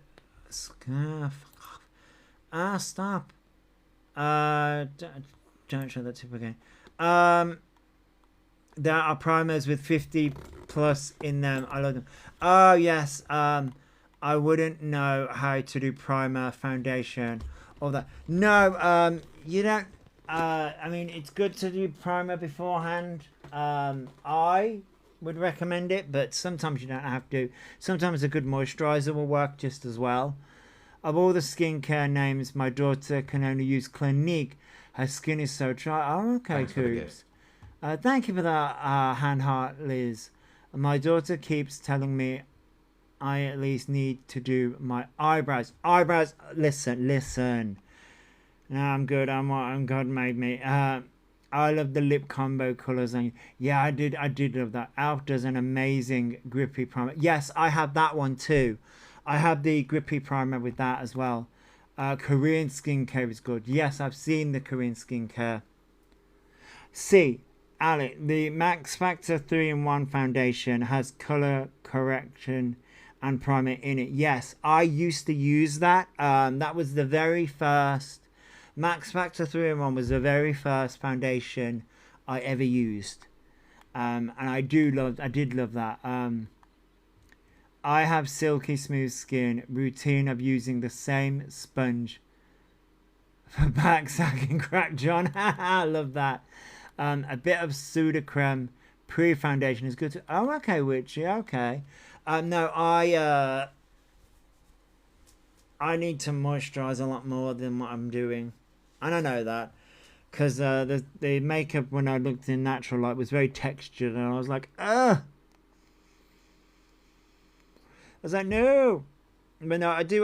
stop. Don't show that tip again. There are primers with 50 plus in them. I love them. Oh yes. I wouldn't know how to do primer, foundation, all that. No, you don't. I mean, it's good to do primer beforehand. I would recommend it, but sometimes you don't have to. Sometimes a good moisturizer will work just as well. Of all the skincare names, my daughter can only use Clinique. Her skin is so dry. Oh, okay, Coops. Thank you for that, hand heart, Liz. My daughter keeps telling me I at least need to do my eyebrows. Eyebrows, listen. No, I'm good. I'm God made me. I love the lip combo colors, and yeah, I did love that. Elf does an amazing grippy primer. Yes, I have that one too. I have the grippy primer with that as well. Korean skincare is good. Yes, I've seen the Korean skincare. See, Alec, the Max Factor 3-in-1 foundation has color correction and primer in it. Yes, I used to use that. That was the very first. Max Factor 3-in-1 was the very first foundation I ever used. And I did love that. I have silky smooth skin. Routine of using the same sponge for back sagging crack, John. I love that. A bit of Sudocreme pre-foundation is good too. Oh, okay, Witchy. Okay. No, I need to moisturize a lot more than what I'm doing. And I know that. Because the makeup when I looked in natural light was very textured. And I was like, ugh. I was like, no. But no, I do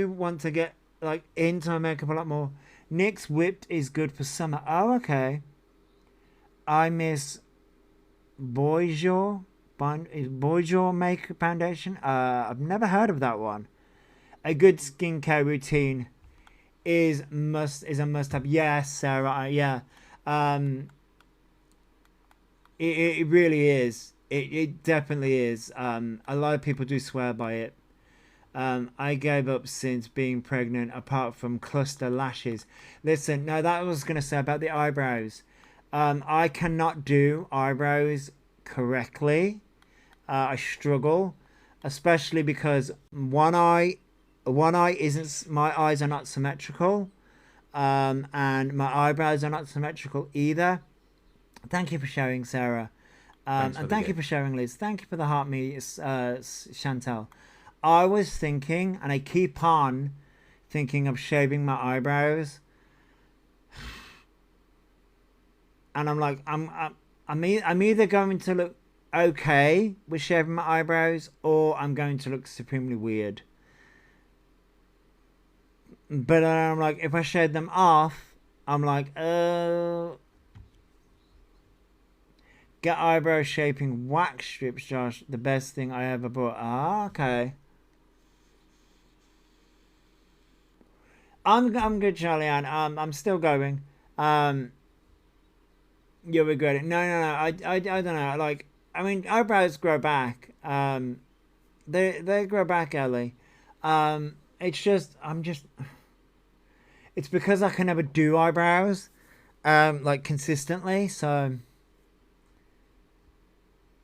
want to get like into my makeup a lot more. NYX Whipped is good for summer. Oh, okay. I miss Bourjois makeup foundation. I've never heard of that one. A good skincare routine is a must-have. Yes, Sarah. Yeah. It really is. It definitely is. A lot of people do swear by it. I gave up since being pregnant, apart from cluster lashes. Listen, no, that was going to say about the eyebrows. I cannot do eyebrows correctly. I struggle, especially because one eye isn't. My eyes are not symmetrical, and my eyebrows are not symmetrical either. Thank you for sharing, Sarah. And thank you for sharing, Liz. Thank you for the heart me, Chantal. I was thinking, and I keep on thinking of shaving my eyebrows. And I'm like, I'm either going to look okay with shaving my eyebrows, or I'm going to look supremely weird. But then I'm like, if I shave them off, I'm like, get eyebrow shaping wax strips, Josh. The best thing I ever bought. Ah, okay. I'm good, Charlie Ann. I'm still going. You'll regret it. No. I don't know. Like, I mean, eyebrows grow back. They grow back, Ellie. It's just it's because I can never do eyebrows, like consistently. So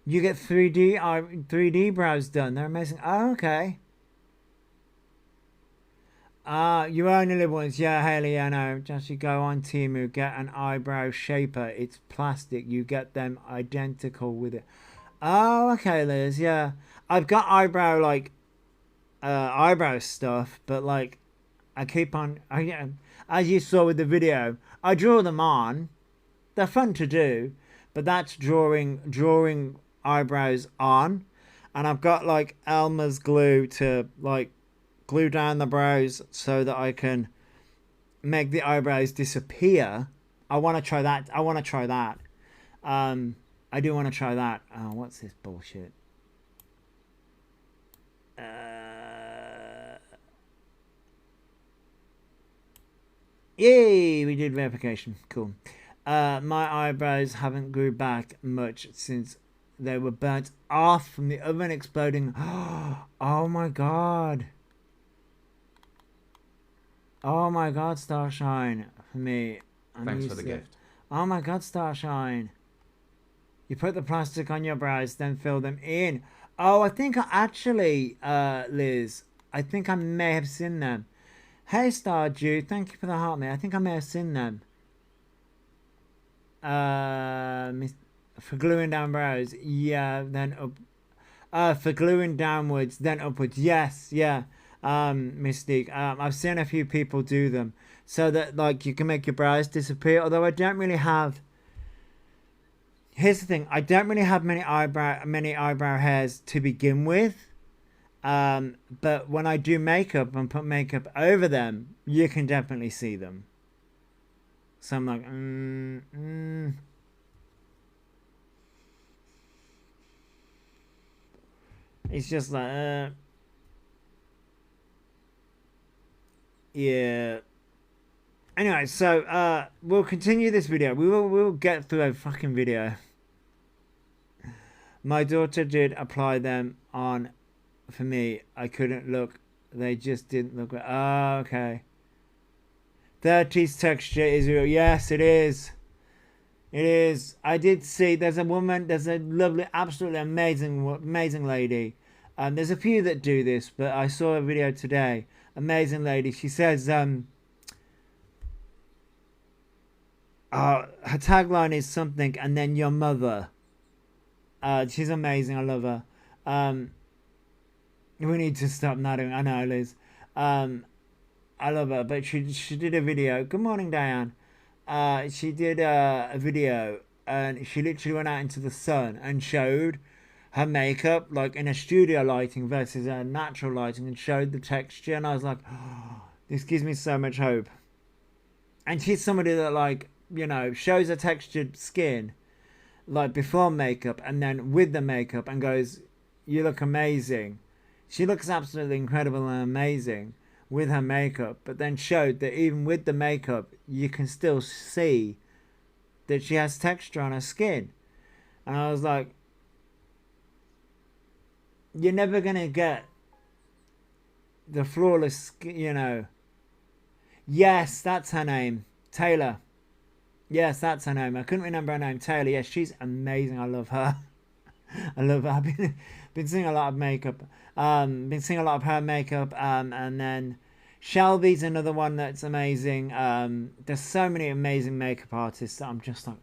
you get 3D brows done. They're amazing. Oh, okay. You only live once. Yeah, Haley, I know. Just you go on Temu, get an eyebrow shaper. It's plastic. You get them identical with it. Oh, okay, Liz. Yeah, I've got eyebrow stuff, but like, I keep on. As you saw with the video, I draw them on. They're fun to do, but that's drawing eyebrows on, and I've got like Elmer's glue to like glue down the brows so that I can make the eyebrows disappear. I want to try that. I do want to try that. Oh, what's this bullshit? Yay, we did verification. Cool. My eyebrows haven't grew back much since they were burnt off from the oven exploding. Oh my god. Oh my god, Starshine. For me. Thanks for the gift. Oh my god, Starshine. You put the plastic on your brows, then fill them in. Oh, I think I actually, Liz, I think I may have seen them. Hey, Stardew, thank you for the heart, mate. I think I may have seen them. For gluing down brows. Yeah, then up. For gluing downwards, then upwards. Yes, yeah. Mystique. I've seen a few people do them so that like you can make your brows disappear. Although I don't really have. Here's the thing: I don't really have many eyebrow hairs to begin with. But when I do makeup and put makeup over them, you can definitely see them. So I'm like, It's just like, yeah. Anyway, so we'll continue this video. We'll get through a fucking video. My daughter did apply them on for me. I couldn't look. They just didn't look right. Oh, okay. 30's texture is real. Yes, it is. It is. I did see there's a woman, there's a lovely, absolutely amazing lady. There's a few that do this, but I saw a video today. Amazing lady. She says, her tagline is something, and then your mother. She's amazing. I love her. We need to stop nodding. I know, Liz. I love her, but she did a video. Good morning, Diane. She did a video, and she literally went out into the sun and showed her makeup like in a studio lighting versus a natural lighting, and showed the texture. And I was like, oh, this gives me so much hope. And she's somebody that, like, you know, shows a textured skin like before makeup and then with the makeup and goes, you look amazing. She looks absolutely incredible and amazing with her makeup, but then showed that even with the makeup, you can still see that she has texture on her skin. And I was like, you're never going to get the flawless skin, you know. Yes, that's her name. Taylor. Yes, that's her name. I couldn't remember her name. Taylor. Yes, she's amazing. I love her. I love her. I've been seeing a lot of makeup. Been seeing a lot of her makeup. And then Shelby's another one that's amazing. There's so many amazing makeup artists that I'm just like,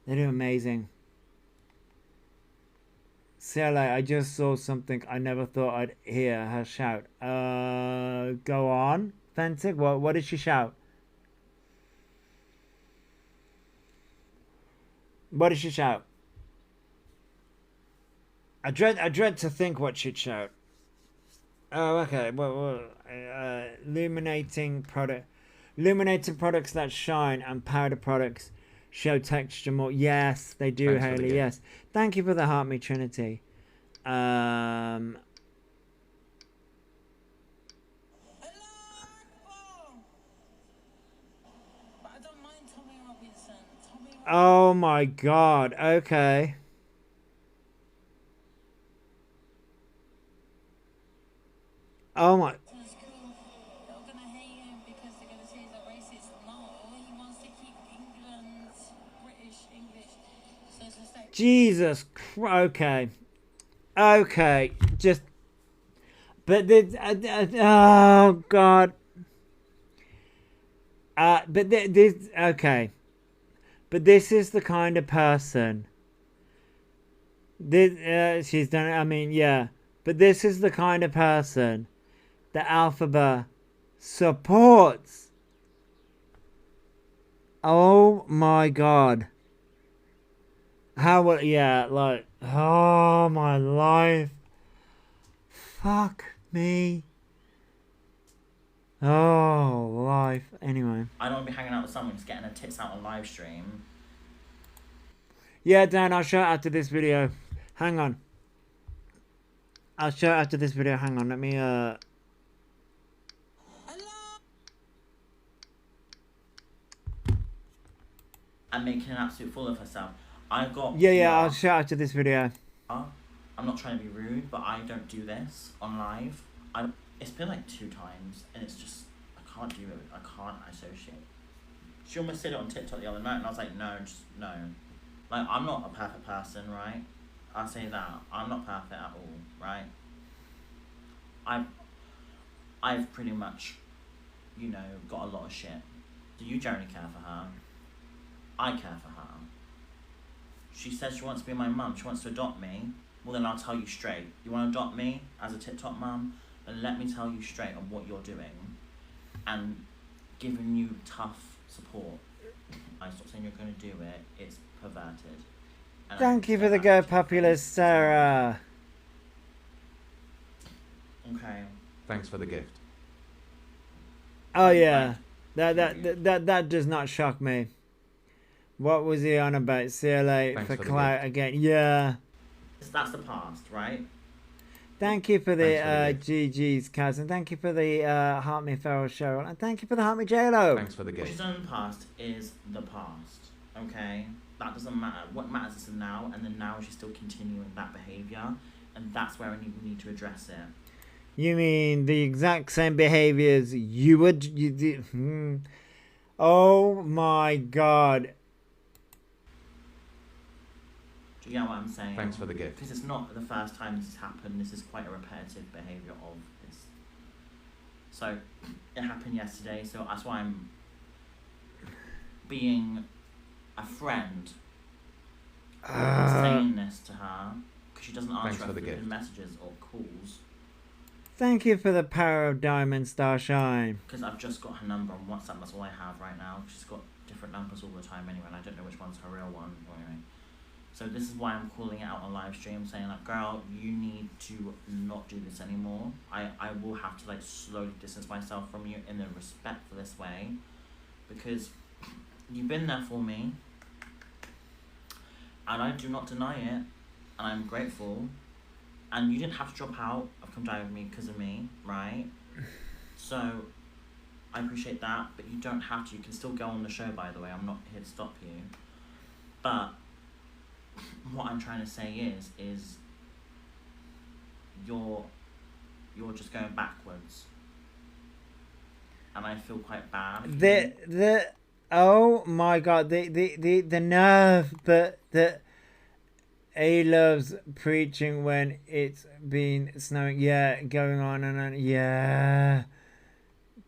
they do amazing. CLA, I just saw something I never thought I'd hear her shout. Go on. Fentic, what did she shout? What did she shout? I dread to think what she'd shout. Oh, okay. Well, illuminating products that shine and powder products show texture more. Yes, they do, Thanks for the Haley. gift. Yes. Thank you for the Heart Me Trinity. Oh my God. Okay. Oh my. Jesus Christ. Okay. Okay. Just. But this. Oh God. But this. Okay. But this is the kind of person. This. She's done it. I mean, yeah. But this is the kind of person that Elphaba supports. Oh my God. How will, yeah, like, oh my life. Fuck me. Oh, life. Anyway. I don't want to be hanging out with someone who's getting their tits out on live stream. Yeah, Dan, I'll show it after this video. Hang on. I'll show it after this video. Hang on, let me, And making an absolute fool of herself. I got. Yeah, I'll show it after this video. I'm not trying to be rude, but I don't do this on live. It's been like 2 times, and it's just I can't do it. I can't associate. She almost said it on TikTok the other night, and I was like, no, just no. Like, I'm not a perfect person, right? I say that I'm not perfect at all, right? I've pretty much, you know, got a lot of shit. Do you generally care for her? I care for her. She says she wants to be my mum. She wants to adopt me. Well, then I'll tell you straight. You want to adopt me as a TikTok mum? Then let me tell you straight on what you're doing and giving you tough support. I stop saying you're going to do it. It's perverted. And Thank you for the go populist, Sarah. Okay. Thanks for the gift. Oh yeah, that does not shock me. What was he on about? CLA Thanks for for the clout gift. again? Yeah. That's the past, right? Thank you for the Thanks for the GG's, Kaz, and thank you for the Heart Me Feral Cheryl, and thank you for the Heart Me JLo. Thanks for the What she's gift. done in the past is the past, okay? That doesn't matter. What matters is the now, and the now she's still continuing that behaviour, and that's where we need to address it. You mean the exact same behaviors you would? You did? Oh my God. Do you get what I'm saying? Thanks for the gift. Because it's not the first time this has happened. This is quite a repetitive behaviour of this. So, it happened yesterday, so that's why I'm being a friend, saying this to her, because she doesn't Thanks answer for the her gift. messages or calls, Thank you for the power of Diamond Starshine. because I've just got her number on WhatsApp. That's all I have right now. She's got different numbers all the time anyway, and I don't know which one's her real one. Anyway. So this is why I'm calling it out on live stream, saying like, girl, you need to not do this anymore. I will have to like slowly distance myself from you in a respectful way, because you've been there for me, and I do not deny it, and I'm grateful. And you didn't have to drop out of Come Die With Me because of me, right? So I appreciate that, but you don't have to. You can still go on the show, by the way. I'm not here to stop you. But what I'm trying to say is you're just going backwards, and I feel quite bad. The oh my God, the nerve that A loves preaching when it's been snowing. Yeah, going on and on. Yeah.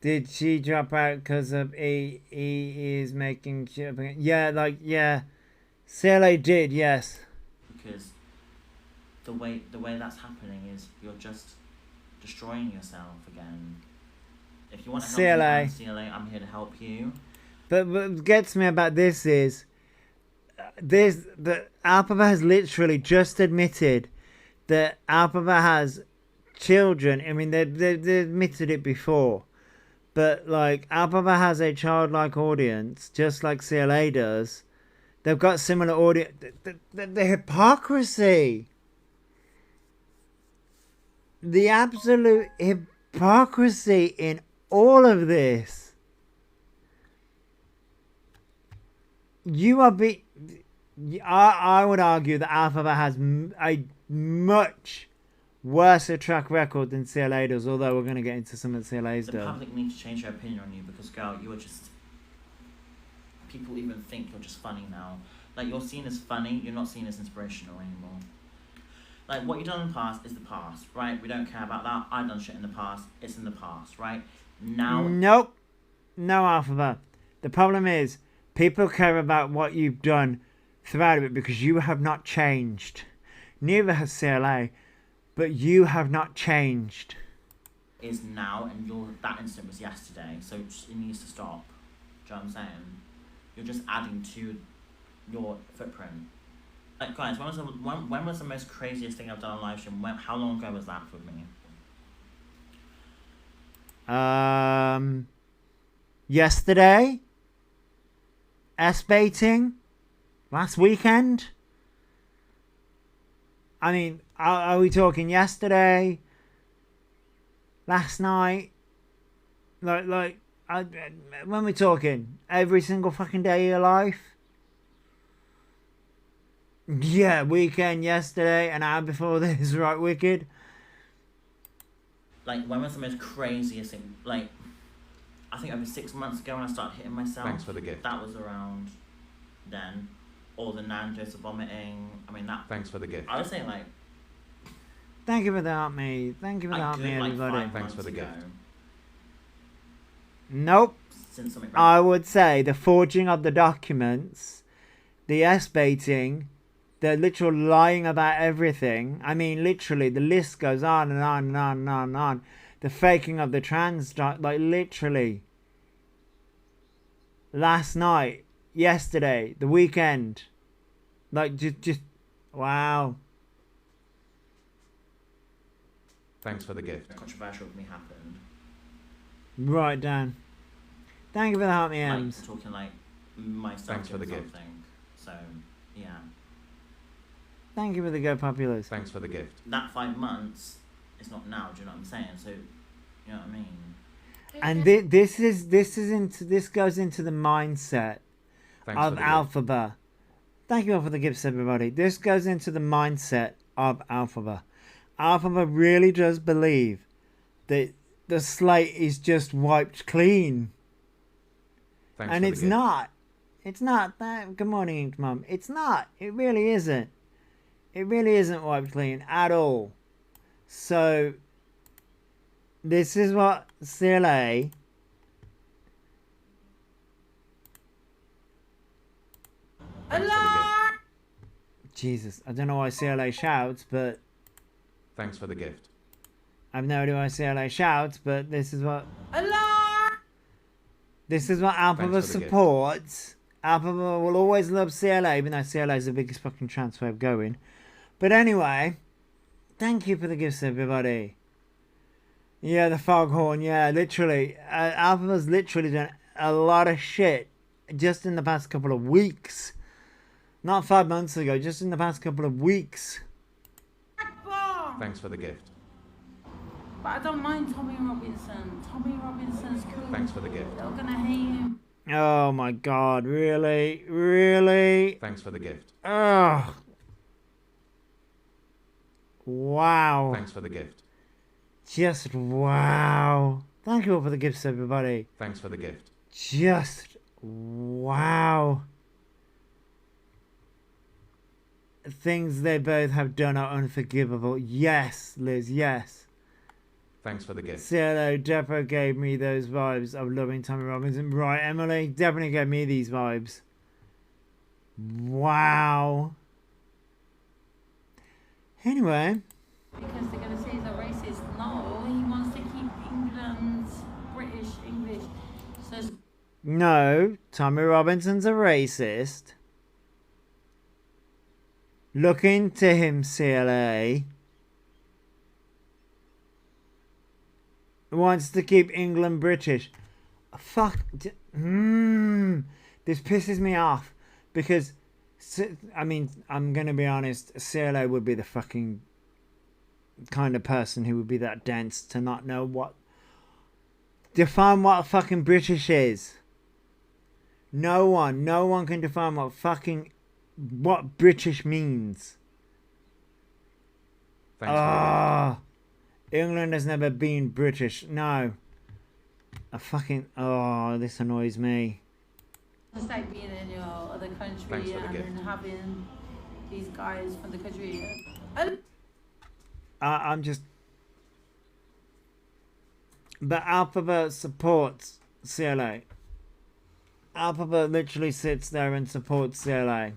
Did she drop out because of E is making shit? Yeah, like, yeah. CLA did, yes. Because the way that's happening is you're just destroying yourself again. If you want to help me, I'm CLA, I'm here to help you. But what gets me about this is that Elphaba has literally just admitted that Elphaba has children. I mean, they admitted it before, but like Elphaba has a childlike audience, just like CLA does. They've got similar audience. The hypocrisy, the absolute hypocrisy in all of this. You are I would argue that Elphaba has a much worse track record than CLA does, although we're going to get into some of CLA's The public need to change their opinion on you because, girl, you are just... People even think you're just funny now. Like, you're seen as funny, you're not seen as inspirational anymore. Like, what you've done in the past is the past, right? We don't care about that. I've done shit in the past. It's in the past, right? Now... Nope. No, Elphaba. The problem is, people care about what you've done throughout it because you have not changed. Neither has CLA, but you have not changed. Is now, and that incident was yesterday, so it needs to stop. Do you know what I'm saying? You're just adding to your footprint. Like, guys, when was the most craziest thing I've done on live stream? How long ago was that with me? Yesterday. S-baiting. Last weekend. I mean, are we talking yesterday? Last night? When we're talking every single fucking day of your life? Yeah, weekend, yesterday, an hour before this, right, wicked? Like, when was the most craziest thing? Like, I think over 6 months ago when I started hitting myself. Thanks for the gift. That was around then. Or the Nando's vomiting. I mean, that... Thanks for the gift. I was saying, like... Thank you for the help me. Thank you for the help me, everybody. Thanks for the gift. Nope. Since something... I would say the forging of the documents, the S-baiting, the literal lying about everything. I mean, literally, the list goes on and on and on and on and on. The faking of the like, literally. Last night, yesterday, the weekend. Like, just, wow. Thanks for the gift. Controversial with me happened. Right, Dan. Thank you for the help me, Like, Ems. talking, like, myself Thanks for the gift. something. So, yeah. Thank you for the go populous. Thanks for the gift. That 5 months is not now, do you know what I'm saying? So, you know what I mean? And this goes into the mindset Thanks of for the gift. Elphaba. Thank you all for the gifts, everybody. This goes into the mindset of Elphaba. Elphaba really does believe that the slate is just wiped clean. Thanks And for the it's gift. not. It's not. Good morning, Ink Mum. It's not. It really isn't. It really isn't wiped clean at all. So, this is what CLA... Thanks for the gift. Jesus, I don't know why CLA shouts, but... Thanks for the gift. I've no idea why CLA shouts, but this is what... This is what Thanks Elphaba for the supports. Elphaba will always love CLA, even though CLA is the biggest fucking transfer going. But anyway, thank you for the gifts, everybody. Yeah, the foghorn, yeah, literally. Elphaba's literally done a lot of shit just in the past couple of weeks. Not 5 months ago, just in the past couple of weeks. Thanks for the gift. But I don't mind Tommy Robinson. Tommy Robinson's cool. Thanks for the gift. They're gonna hate him. Oh my god, really? Really? Thanks for the gift. Ugh. Wow. Thanks for the gift. Just wow. Thank you all for the gifts, everybody. Thanks for the gift. Just wow. Things they both have done are unforgivable. Yes, Liz, yes. Thanks for the gift. CLO Depot gave me those vibes of loving Tommy Robinson. Right, Emily definitely gave me these vibes. Wow. Anyway. Because they're going to say he's a racist. No, he wants to keep England British English. So No, Tommy Robinson's a racist. Look into him, CLA. Wants to keep England British. Fuck. This pisses me off. Because, I mean, I'm going to be honest. CLA would be the fucking kind of person who would be that dense to not know what. Define what fucking British is. No one can define what British means. Thanks England has never been British. No. This annoys me. it's like being in your other country and having these guys from the country. I'm just. But Elphaba supports CLA. Elphaba literally sits there and supports CLA.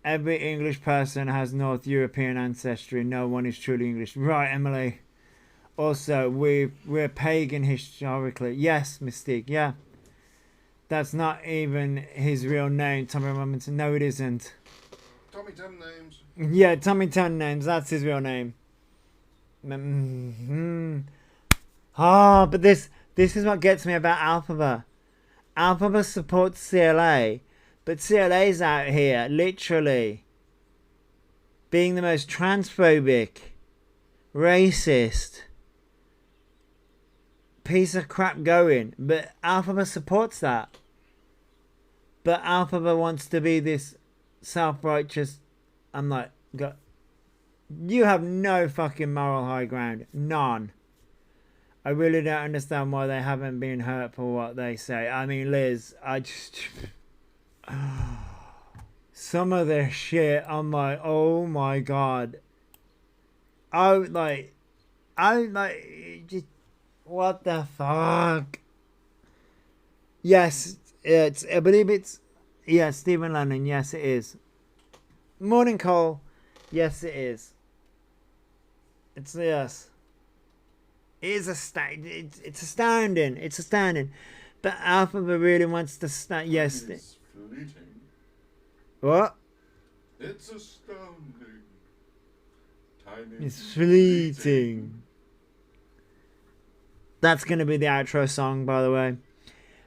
Every English person has North European ancestry. No one is truly English. Right, Emily. Also, we're pagan historically. Yes, Mystique, yeah. That's not even his real name, Tommy Robinson. No, it isn't. Tommy Ten Names. Yeah, Tommy Ten Names. That's his real name. But this is what gets me about Elphaba. Elphaba supports CLA, but CLA's out here literally being the most transphobic, racist piece of crap going. But Elphaba supports that. But Elphaba wants to be this self-righteous. I'm like, you have no fucking moral high ground. None. I really don't understand why they haven't been hurt for what they say. I mean, Liz, I just... Some of their shit, I'm like, oh my god. Just, what the fuck? Yes, I believe it's... Yeah, Stephen Lennon, yes it is. Morning Cole, yes it is. It's yes. It's astounding. It's astounding. But Elphaba really wants to stand. Yes. It's fleeting. What? It's astounding. Tiny. It's fleeting. That's going to be the outro song, by the way.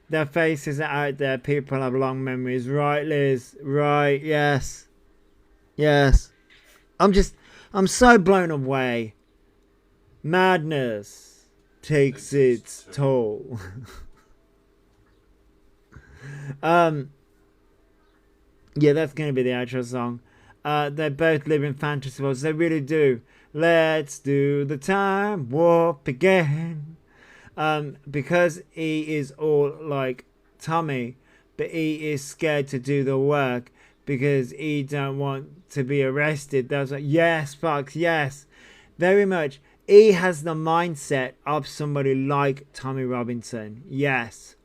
Their faces are out there. People have long memories. Right, Liz? Right, yes. Yes. I'm so blown away. Madness takes its toll. Yeah, that's going to be the outro song. They both live in fantasy worlds. They really do. Let's do the time warp again. Because he is all like Tommy, but he is scared to do the work because he don't want to be arrested. That's like, yes, Fox, yes. Very much. He has the mindset of somebody like Tommy Robinson. Yes.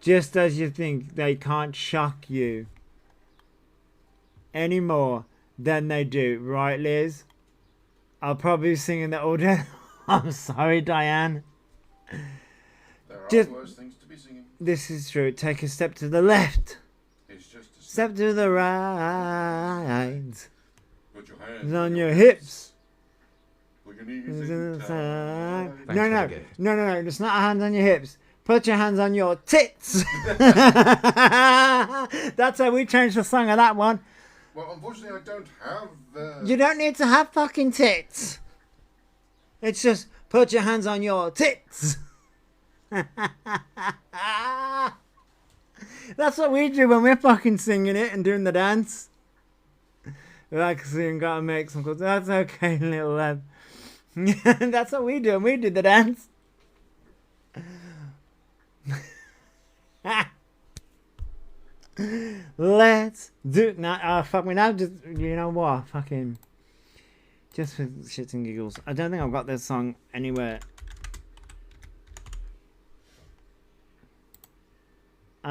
Just as you think they can't shock you any more than they do. Right, Liz? I'll probably be singing that all day. I'm sorry, Diane. There are Just, worse things to be singing. this is true. Take a step to the left. It's just a Step to the right. Put your hands On your hips. Put your knees No, in time. Thanks for no. the gift. No. It's not hands on your hips. Put your hands on your tits. That's how we changed the song of that one. Well, unfortunately, I don't have. You don't need to have fucking tits. It's just put your hands on your tits. That's what we do when we're fucking singing it and doing the dance. Like, soon gotta make some calls. That's okay, little lad. That's what we do, and we do the dance. Let's do now. Fuck me now. Just, you know what? Fucking just for shits and giggles. I don't think I've got this song anywhere. You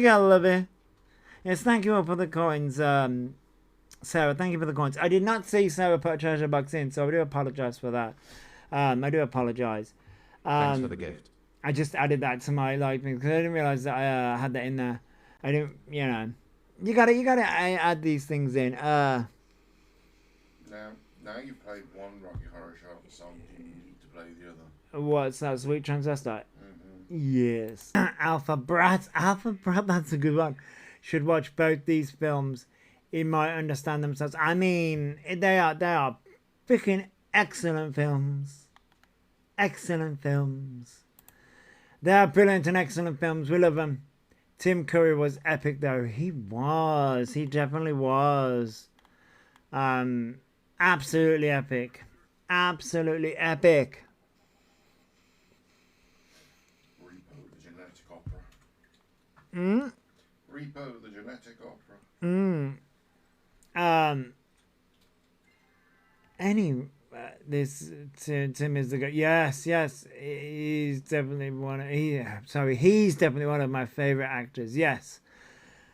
gotta love it. Yes, thank you all for the coins, Sarah. Thank you for the coins. I did not see Sarah put a treasure box in, so I do apologize for that. I do apologize. Thanks for the gift. I just added that to my like thing because I didn't realize that I had that in there. I didn't, you know. You gotta add these things in. Now you've played one Rocky Horror Show song, you need to play the other. What's that? Sweet Transvestite? Mm-hmm. Yes. Elphaba, that's a good one. Should watch both these films. It might understand themselves. I mean, they are freaking excellent films. Excellent films. They are brilliant and excellent films. We love them. Tim Curry was epic though. He was. He definitely was. Absolutely epic. Absolutely epic. Repo, the genetic opera. Mm? Repo, the genetic opera. This Tim is the guy. Yes, he's definitely he's definitely one of my favorite actors. Yes,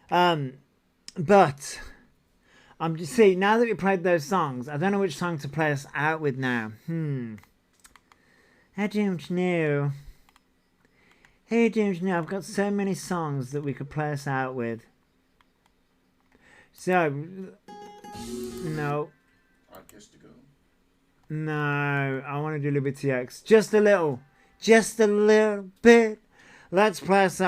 but I'm just see now that we played those songs, I don't know which song to play us out with now. I don't know. I don't know. I've got so many songs that we could play us out with. So no. I kissed a girl. No, I want to do Liberty X. Just a little bit. Let's play us out.